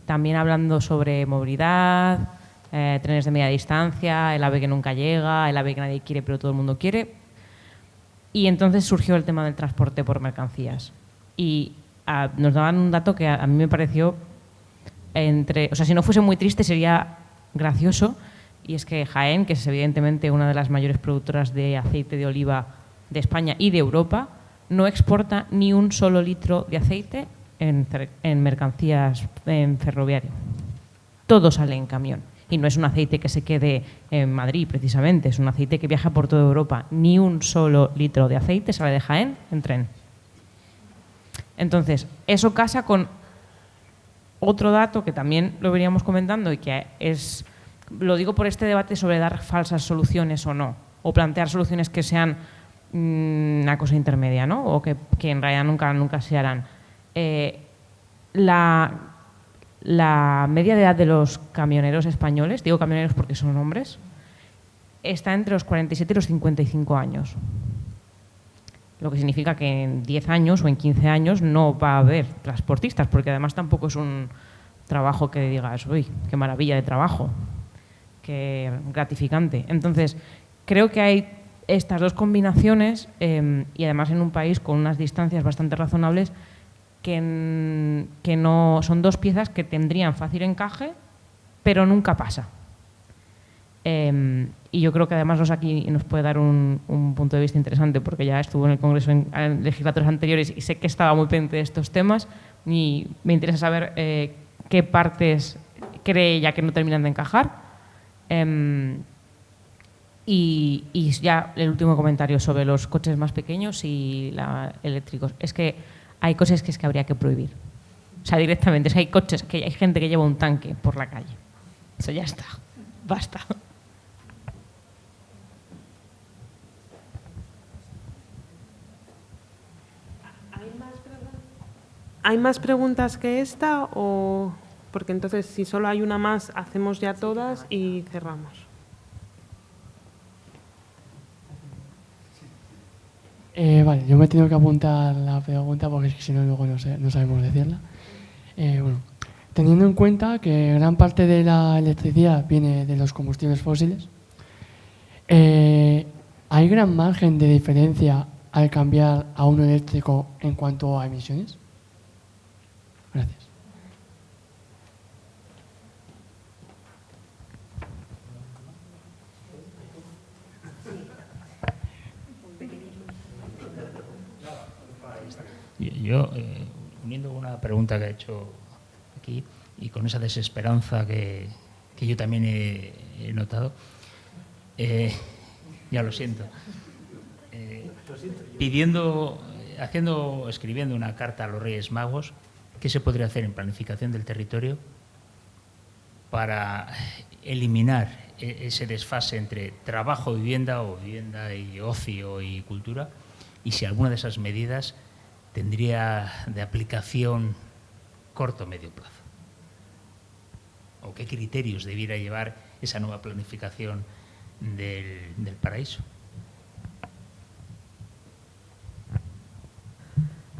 también hablando sobre movilidad, trenes de media distancia, el AVE que nunca llega, el AVE que nadie quiere pero todo el mundo quiere. Y entonces surgió el tema del transporte por mercancías. Y nos daban un dato que a mí me pareció, o sea, si no fuese muy triste sería gracioso, y es que Jaén, que es evidentemente una de las mayores productoras de aceite de oliva de España y de Europa, no exporta ni un solo litro de aceite en mercancías en ferroviario. Todo sale en camión. Y no es un aceite que se quede en Madrid, precisamente, es un aceite que viaja por toda Europa. Ni un solo litro de aceite sale de Jaén en tren. Entonces, eso casa con otro dato que también lo veníamos comentando y que es, lo digo por este debate sobre dar falsas soluciones o no, o plantear soluciones que sean una cosa intermedia, ¿no? O que en realidad nunca se harán. La media de edad de los camioneros españoles, digo camioneros porque son hombres, está entre los 47 y los 55 años. Lo que significa que en 10 años o en 15 años no va a haber transportistas, porque además tampoco es un trabajo que digas, uy, qué maravilla de trabajo, qué gratificante. Entonces, creo que hay estas dos combinaciones y además en un país con unas distancias bastante razonables que no son dos piezas que tendrían fácil encaje, pero nunca pasa. Y yo creo que además Rosa aquí nos puede dar un punto de vista interesante, porque ya estuvo en el Congreso en legislaturas anteriores y sé que estaba muy pendiente de estos temas y me interesa saber qué partes cree ella que no terminan de encajar. Y ya el último comentario sobre los coches más pequeños y eléctricos. Es que hay cosas que habría que prohibir. O sea, directamente, hay coches, que hay gente que lleva un tanque por la calle. Eso ya está. Basta. ¿Hay más preguntas que esta o...? Porque entonces, si solo hay una más, hacemos ya todas y cerramos. Vale, yo me he tenido que apuntar la pregunta porque es que si no luego no sabemos decirla. Bueno, teniendo en cuenta que gran parte de la electricidad viene de los combustibles fósiles, ¿hay gran margen de diferencia al cambiar a uno eléctrico en cuanto a emisiones? Gracias. Yo, uniendo una pregunta que ha hecho aquí y con esa desesperanza que yo también he notado, ya lo siento, escribiendo una carta a los Reyes Magos, ¿qué se podría hacer en planificación del territorio para eliminar ese desfase entre trabajo, vivienda o vivienda y ocio y cultura? Y si alguna de esas medidas tendría de aplicación corto o medio plazo. ¿O qué criterios debiera llevar esa nueva planificación del paraíso?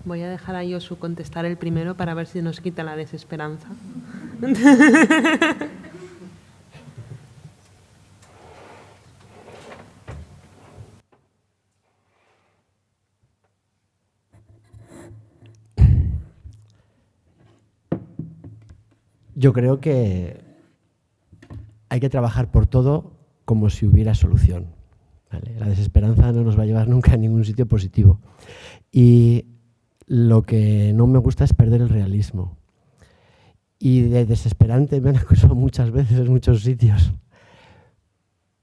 Voy a dejar a Josu contestar el primero para ver si nos quita la desesperanza. Yo creo que hay que trabajar por todo como si hubiera solución, ¿vale? La desesperanza no nos va a llevar nunca a ningún sitio positivo. Y lo que no me gusta es perder el realismo. Y de desesperante me han acusado muchas veces en muchos sitios.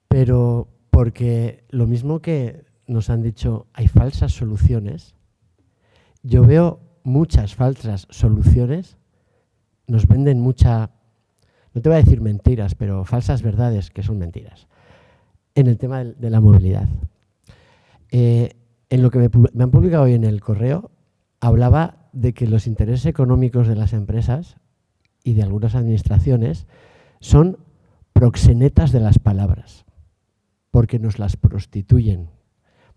Pero porque lo mismo que nos han dicho, hay falsas soluciones, yo veo muchas falsas soluciones. Nos venden mucha, no te voy a decir mentiras, pero falsas verdades que son mentiras, en el tema de la movilidad. En lo que me han publicado hoy en el correo, hablaba de que los intereses económicos de las empresas y de algunas administraciones son proxenetas de las palabras, porque nos las prostituyen,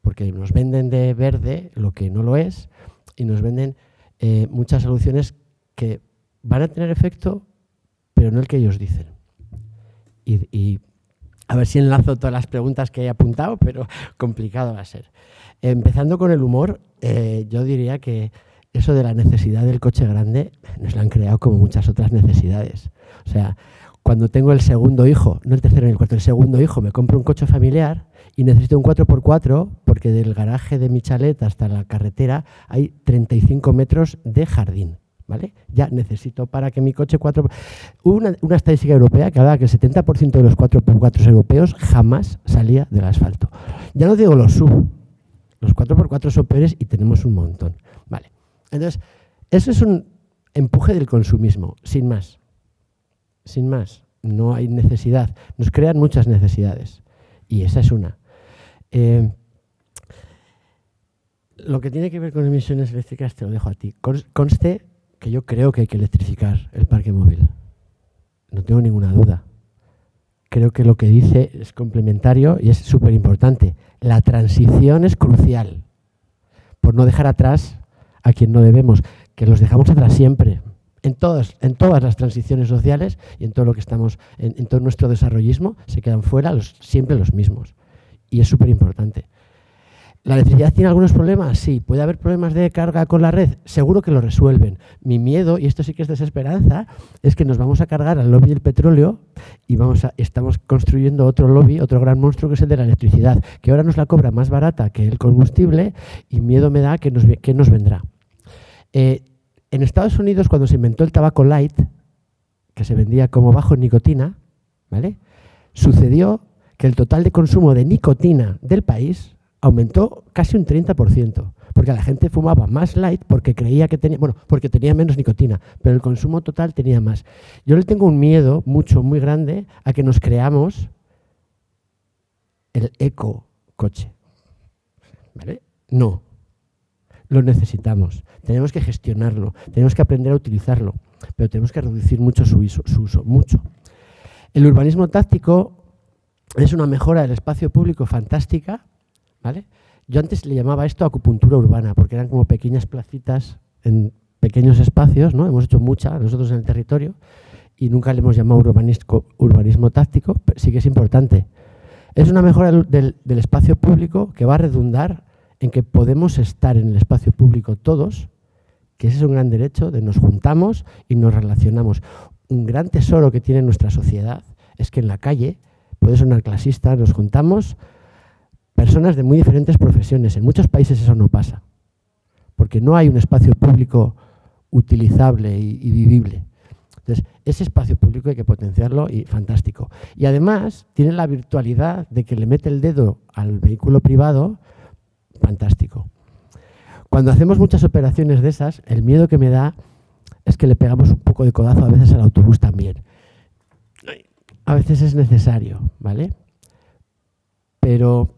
porque nos venden de verde lo que no lo es y nos venden muchas soluciones que van a tener efecto, pero no el que ellos dicen. Y a ver si enlazo todas las preguntas que he apuntado, pero complicado va a ser. Empezando con el humor, yo diría que eso de la necesidad del coche grande nos lo han creado como muchas otras necesidades. O sea, cuando tengo el segundo hijo, no el tercero ni el cuarto, el segundo hijo, me compro un coche familiar y necesito un 4x4 porque del garaje de mi chalet hasta la carretera hay 35 metros de jardín. ¿Vale? Ya necesito para que mi coche 4... Hubo una estadística europea que hablaba que el 70% de los 4x4 europeos jamás salía del asfalto. Ya no digo los SUV, los 4x4 son peores y tenemos un montón. Vale. Entonces, eso es un empuje del consumismo, sin más. Sin más. No hay necesidad. Nos crean muchas necesidades. Y esa es una. Lo que tiene que ver con emisiones eléctricas te lo dejo a ti. Conste que yo creo que hay que electrificar el parque móvil. No tengo ninguna duda. Creo que lo que dice es complementario y es súper importante. La transición es crucial, por no dejar atrás a quien no debemos, que los dejamos atrás siempre, en todas las transiciones sociales y en todo lo que estamos, en todo nuestro desarrollismo, se quedan fuera siempre los mismos. Y es súper importante. ¿La electricidad tiene algunos problemas? Sí. ¿Puede haber problemas de carga con la red? Seguro que lo resuelven. Mi miedo, y esto sí que es desesperanza, es que nos vamos a cargar al lobby del petróleo y estamos construyendo otro lobby, otro gran monstruo que es el de la electricidad, que ahora nos la cobra más barata que el combustible y miedo me da que nos vendrá. En Estados Unidos, cuando se inventó el tabaco light, que se vendía como bajo en nicotina, ¿vale? Sucedió que el total de consumo de nicotina del país aumentó casi un 30%, porque la gente fumaba más light porque creía que tenía, porque tenía menos nicotina, pero el consumo total tenía más. Yo le tengo un miedo muy grande a que nos creamos el ecocoche. ¿Vale? No. Lo necesitamos. Tenemos que gestionarlo, tenemos que aprender a utilizarlo, pero tenemos que reducir mucho su uso, mucho. El urbanismo táctico es una mejora del espacio público fantástica. ¿Vale? Yo antes le llamaba esto acupuntura urbana, porque eran como pequeñas placitas en pequeños espacios, ¿no? Hemos hecho mucha nosotros en el territorio y nunca le hemos llamado urbanismo táctico, pero sí que es importante. Es una mejora del espacio público que va a redundar en que podemos estar en el espacio público todos, que ese es un gran derecho, de nos juntamos y nos relacionamos. Un gran tesoro que tiene nuestra sociedad es que en la calle, puede sonar clasista, nos juntamos personas de muy diferentes profesiones. En muchos países eso no pasa, porque no hay un espacio público utilizable y vivible. Entonces, ese espacio público hay que potenciarlo y fantástico. Y además tiene la virtualidad de que le mete el dedo al vehículo privado, fantástico. Cuando hacemos muchas operaciones de esas, el miedo que me da es que le pegamos un poco de codazo a veces al autobús también. A veces es necesario, ¿vale? Pero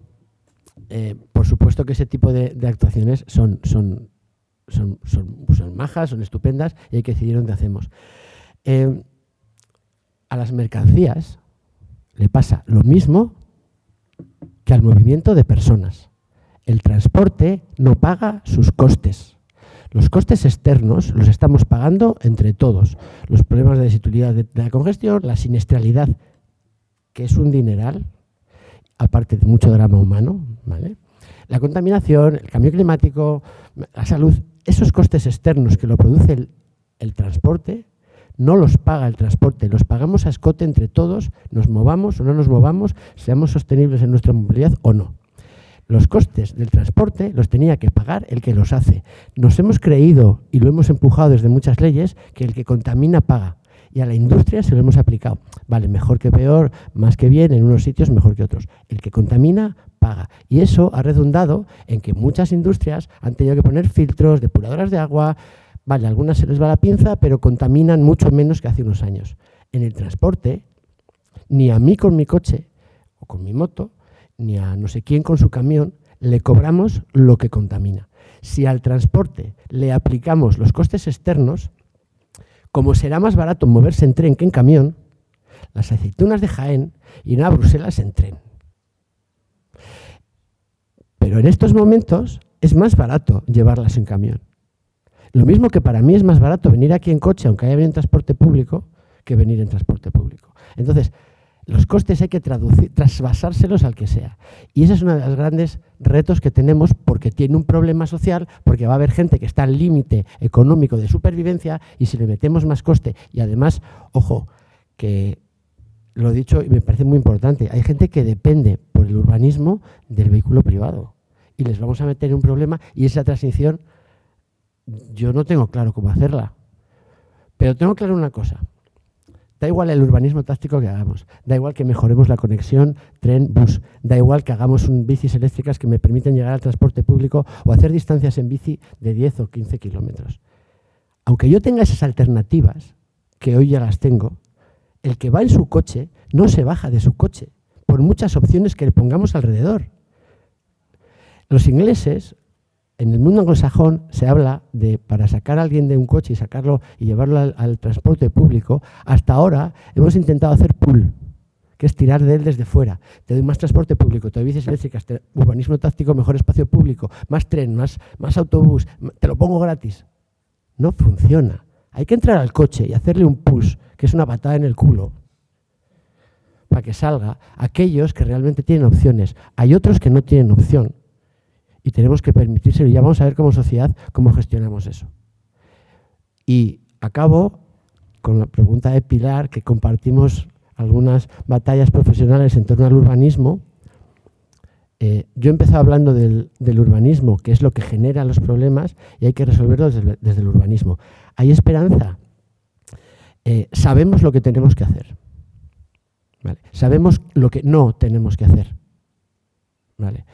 por supuesto que ese tipo de actuaciones son majas, son estupendas y hay que decidir dónde hacemos. A las mercancías le pasa lo mismo que al movimiento de personas. El transporte no paga sus costes. Los costes externos los estamos pagando entre todos. Los problemas de destituibilidad de la congestión, la siniestralidad, que es un dineral, aparte de mucho drama humano, ¿vale? La contaminación, el cambio climático, la salud, esos costes externos que lo produce el transporte, no los paga el transporte, los pagamos a escote entre todos, nos movamos o no nos movamos, seamos sostenibles en nuestra movilidad o no. Los costes del transporte los tenía que pagar el que los hace. Nos hemos creído, y lo hemos empujado desde muchas leyes, que el que contamina paga. Y a la industria se lo hemos aplicado. Vale, mejor que peor, más que bien, en unos sitios mejor que otros. El que contamina, paga. Y eso ha redundado en que muchas industrias han tenido que poner filtros, depuradoras de agua. Vale, a algunas se les va la pinza, pero contaminan mucho menos que hace unos años. En el transporte, ni a mí con mi coche o con mi moto, ni a no sé quién con su camión, le cobramos lo que contamina. Si al transporte le aplicamos los costes externos, como será más barato moverse en tren que en camión, las aceitunas de Jaén irán a Bruselas en tren. Pero en estos momentos es más barato llevarlas en camión. Lo mismo que para mí es más barato venir aquí en coche, aunque haya venido en transporte público, que venir en transporte público. Entonces, los costes hay que trasvasárselos al que sea. Y ese es uno de los grandes retos que tenemos, porque tiene un problema social, porque va a haber gente que está al límite económico de supervivencia, y si le metemos más coste, y además, ojo, que lo he dicho y me parece muy importante, hay gente que depende por el urbanismo del vehículo privado, y les vamos a meter en un problema, y esa transición yo no tengo claro cómo hacerla. Pero tengo claro una cosa. Da igual el urbanismo táctico que hagamos, da igual que mejoremos la conexión tren-bus, da igual que hagamos bicis eléctricas que me permiten llegar al transporte público o hacer distancias en bici de 10 o 15 kilómetros. Aunque yo tenga esas alternativas, que hoy ya las tengo, el que va en su coche no se baja de su coche, por muchas opciones que le pongamos alrededor. Los ingleses, en el mundo anglosajón, se habla de, para sacar a alguien de un coche y sacarlo y llevarlo al transporte público, hasta ahora hemos intentado hacer pull, que es tirar de él desde fuera. Te doy más transporte público, te doy bicis eléctricas, urbanismo táctico, mejor espacio público, más tren, más autobús, te lo pongo gratis. No funciona. Hay que entrar al coche y hacerle un push, que es una patada en el culo, para que salga aquellos que realmente tienen opciones. Hay otros que no tienen opción. Y tenemos que permitírselo, y ya vamos a ver como sociedad cómo gestionamos eso. Y acabo con la pregunta de Pilar, que compartimos algunas batallas profesionales en torno al urbanismo. Yo he empezado hablando del urbanismo, que es lo que genera los problemas, y hay que resolverlos desde el urbanismo. ¿Hay esperanza? Sabemos lo que tenemos que hacer. ¿Vale? Sabemos lo que no tenemos que hacer. ¿Vale?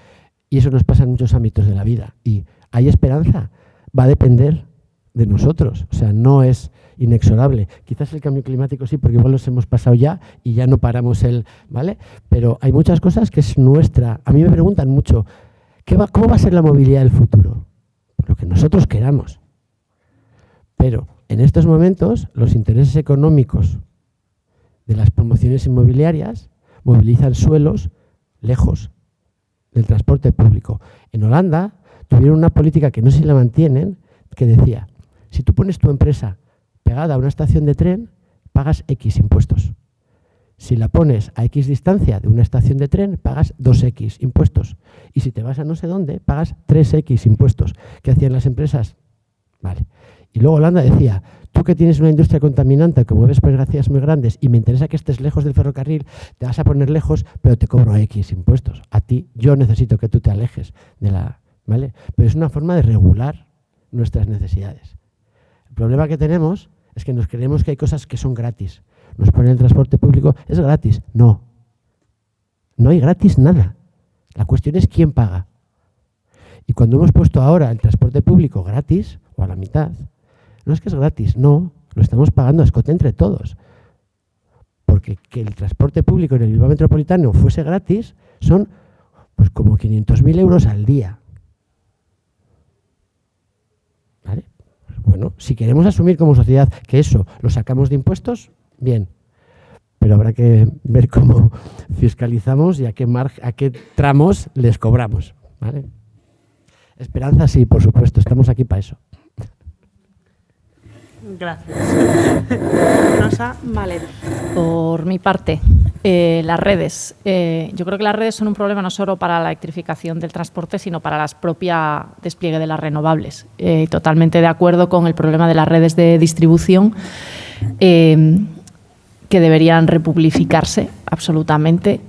Y eso nos pasa en muchos ámbitos de la vida. ¿Y hay esperanza? Va a depender de nosotros. O sea, no es inexorable. Quizás el cambio climático sí, porque igual los hemos pasado ya y ya no paramos ¿vale? Pero hay muchas cosas que es nuestra. A mí me preguntan mucho, ¿cómo va a ser la movilidad del futuro? Lo que nosotros queramos. Pero en estos momentos los intereses económicos de las promociones inmobiliarias movilizan suelos lejos del transporte público. En Holanda tuvieron una política que no sé si la mantienen, que decía, si tú pones tu empresa pegada a una estación de tren, pagas X impuestos. Si la pones a X distancia de una estación de tren, pagas 2X impuestos. Y si te vas a no sé dónde, pagas 3X impuestos. ¿Qué hacían las empresas? Vale. Y luego Holanda decía, tú que tienes una industria contaminante, que mueves mercancías muy grandes y me interesa que estés lejos del ferrocarril, te vas a poner lejos, pero te cobro X impuestos. A ti, yo necesito que tú te alejes de ¿vale? Pero es una forma de regular nuestras necesidades. El problema que tenemos es que nos creemos que hay cosas que son gratis. Nos ponen el transporte público, es gratis. No. No hay gratis nada. La cuestión es quién paga. Y cuando hemos puesto ahora el transporte público gratis, o a la mitad, no es que es gratis, no, lo estamos pagando a escote entre todos. Porque que el transporte público en el Bilbao metropolitano fuese gratis son pues como 500.000 euros al día. ¿Vale? Pues bueno, si queremos asumir como sociedad que eso lo sacamos de impuestos, bien. Pero habrá que ver cómo fiscalizamos y a qué tramos les cobramos. ¿Vale? Esperanza sí, por supuesto, estamos aquí para eso. Gracias. Rosa. Vale, por mi parte, las redes. Yo creo que las redes son un problema no solo para la electrificación del transporte, sino para el propio despliegue de las renovables. Totalmente de acuerdo con el problema de las redes de distribución, que deberían republificarse absolutamente,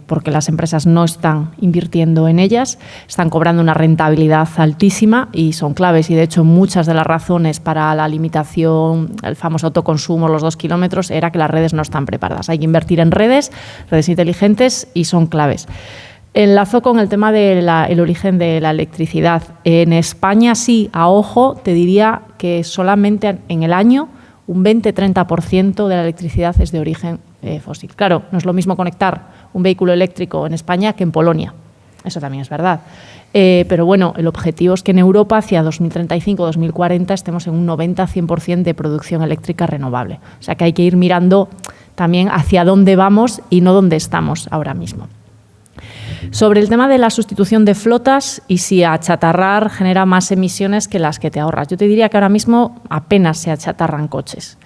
porque las empresas no están invirtiendo en ellas, están cobrando una rentabilidad altísima y son claves. Y, de hecho, muchas de las razones para la limitación, el famoso autoconsumo, los 2 kilómetros, era que las redes no están preparadas. Hay que invertir en redes inteligentes y son claves. Enlazo con el tema del origen de la electricidad. En España sí, a ojo, te diría que solamente en el año un 20-30% de la electricidad es de origen fósil. Claro, no es lo mismo conectar un vehículo eléctrico en España que en Polonia. Eso también es verdad. Pero bueno, el objetivo es que en Europa hacia 2035-2040 estemos en un 90-100% de producción eléctrica renovable. O sea que hay que ir mirando también hacia dónde vamos y no dónde estamos ahora mismo. Sobre el tema de la sustitución de flotas y si achatarrar genera más emisiones que las que te ahorras. Yo te diría que ahora mismo apenas se achatarran coches,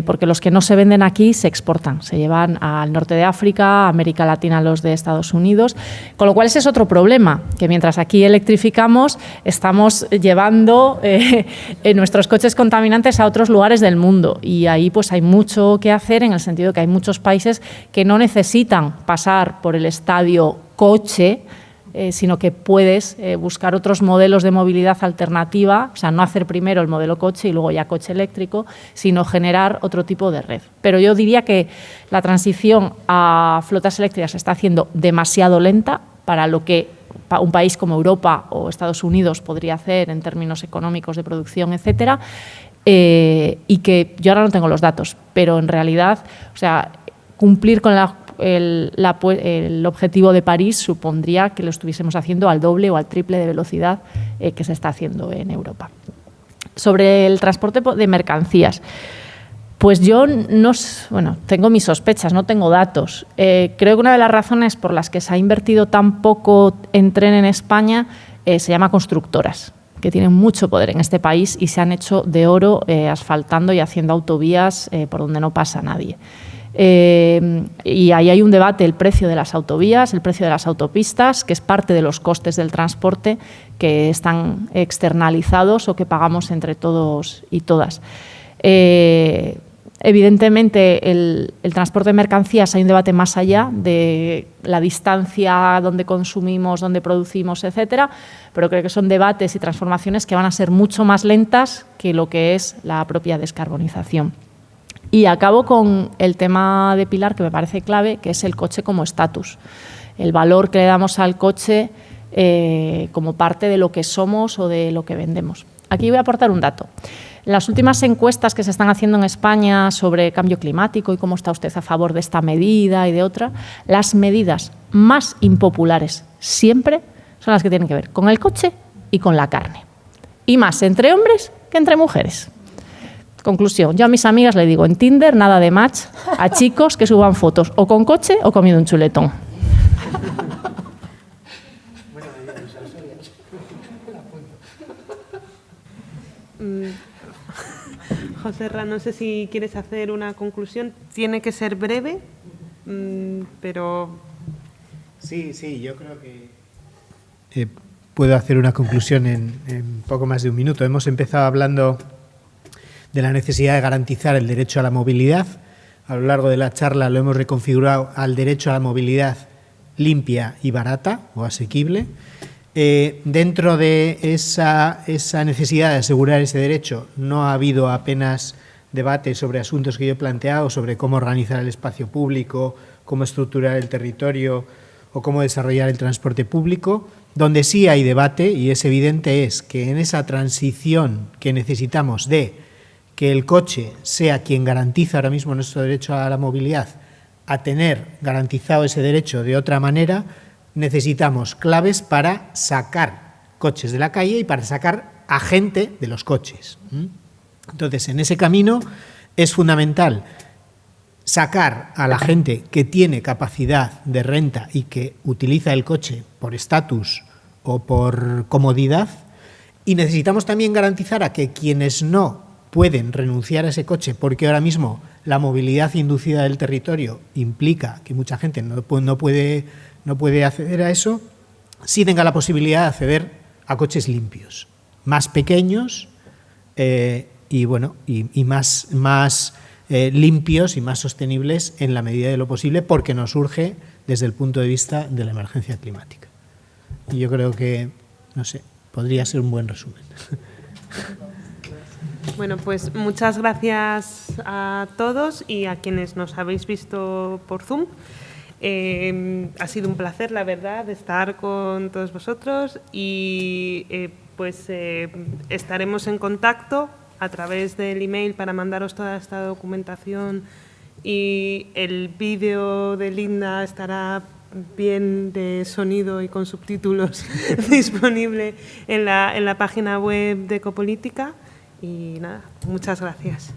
porque los que no se venden aquí se exportan, se llevan al norte de África, a América Latina, los de Estados Unidos, con lo cual ese es otro problema, que mientras aquí electrificamos estamos llevando nuestros coches contaminantes a otros lugares del mundo y ahí pues hay mucho que hacer en el sentido que hay muchos países que no necesitan pasar por el estadio coche, sino que puedes buscar otros modelos de movilidad alternativa, o sea, no hacer primero el modelo coche y luego ya coche eléctrico, sino generar otro tipo de red. Pero yo diría que la transición a flotas eléctricas se está haciendo demasiado lenta para lo que un país como Europa o Estados Unidos podría hacer en términos económicos de producción, etcétera, y que yo ahora no tengo los datos, pero en realidad, o sea, cumplir con el objetivo de París supondría que lo estuviésemos haciendo al doble o al triple de velocidad que se está haciendo en Europa. Sobre el transporte de mercancías, pues yo tengo mis sospechas, no tengo datos. Creo que una de las razones por las que se ha invertido tan poco en tren en España se llama constructoras, que tienen mucho poder en este país y se han hecho de oro asfaltando y haciendo autovías por donde no pasa nadie. Y ahí hay un debate, el precio de las autovías, el precio de las autopistas, que es parte de los costes del transporte que están externalizados o que pagamos entre todos y todas. Evidentemente, el transporte de mercancías hay un debate más allá de la distancia donde consumimos, donde producimos, etcétera, pero creo que son debates y transformaciones que van a ser mucho más lentas que lo que es la propia descarbonización. Y acabo con el tema de Pilar, que me parece clave, que es el coche como estatus, el valor que le damos al coche como parte de lo que somos o de lo que vendemos. Aquí voy a aportar un dato. En las últimas encuestas que se están haciendo en España sobre cambio climático y cómo está usted a favor de esta medida y de otra, las medidas más impopulares siempre son las que tienen que ver con el coche y con la carne. Y más entre hombres que entre mujeres. Conclusión, yo a mis amigas le digo en Tinder nada de match a chicos que suban fotos o con coche o comiendo un chuletón. José Ra, no sé si quieres hacer una conclusión. Tiene que ser breve, pero... Sí, yo creo que puedo hacer una conclusión en poco más de un minuto. Hemos empezado hablando de la necesidad de garantizar el derecho a la movilidad. A lo largo de la charla lo hemos reconfigurado al derecho a la movilidad limpia y barata o asequible. Dentro de esa necesidad de asegurar ese derecho no ha habido apenas debate sobre asuntos que yo he planteado, sobre cómo organizar el espacio público, cómo estructurar el territorio o cómo desarrollar el transporte público. Donde sí hay debate, y es evidente, es que en esa transición que necesitamos de que el coche sea quien garantiza ahora mismo nuestro derecho a la movilidad, a tener garantizado ese derecho de otra manera, necesitamos claves para sacar coches de la calle y para sacar a gente de los coches. Entonces, en ese camino es fundamental sacar a la gente que tiene capacidad de renta y que utiliza el coche por estatus o por comodidad, y necesitamos también garantizar a que quienes no pueden renunciar a ese coche, porque ahora mismo la movilidad inducida del territorio implica que mucha gente no puede acceder a eso, sí tenga la posibilidad de acceder a coches limpios, más pequeños y más limpios y más sostenibles en la medida de lo posible, porque nos surge desde el punto de vista de la emergencia climática. Y yo creo que, no sé, podría ser un buen resumen. Bueno, pues muchas gracias a todos y a quienes nos habéis visto por Zoom. Ha sido un placer, la verdad, estar con todos vosotros y estaremos en contacto a través del email para mandaros toda esta documentación, y el vídeo de Linda estará bien de sonido y con subtítulos disponible en la página web de Ecopolítica. Y nada, muchas gracias.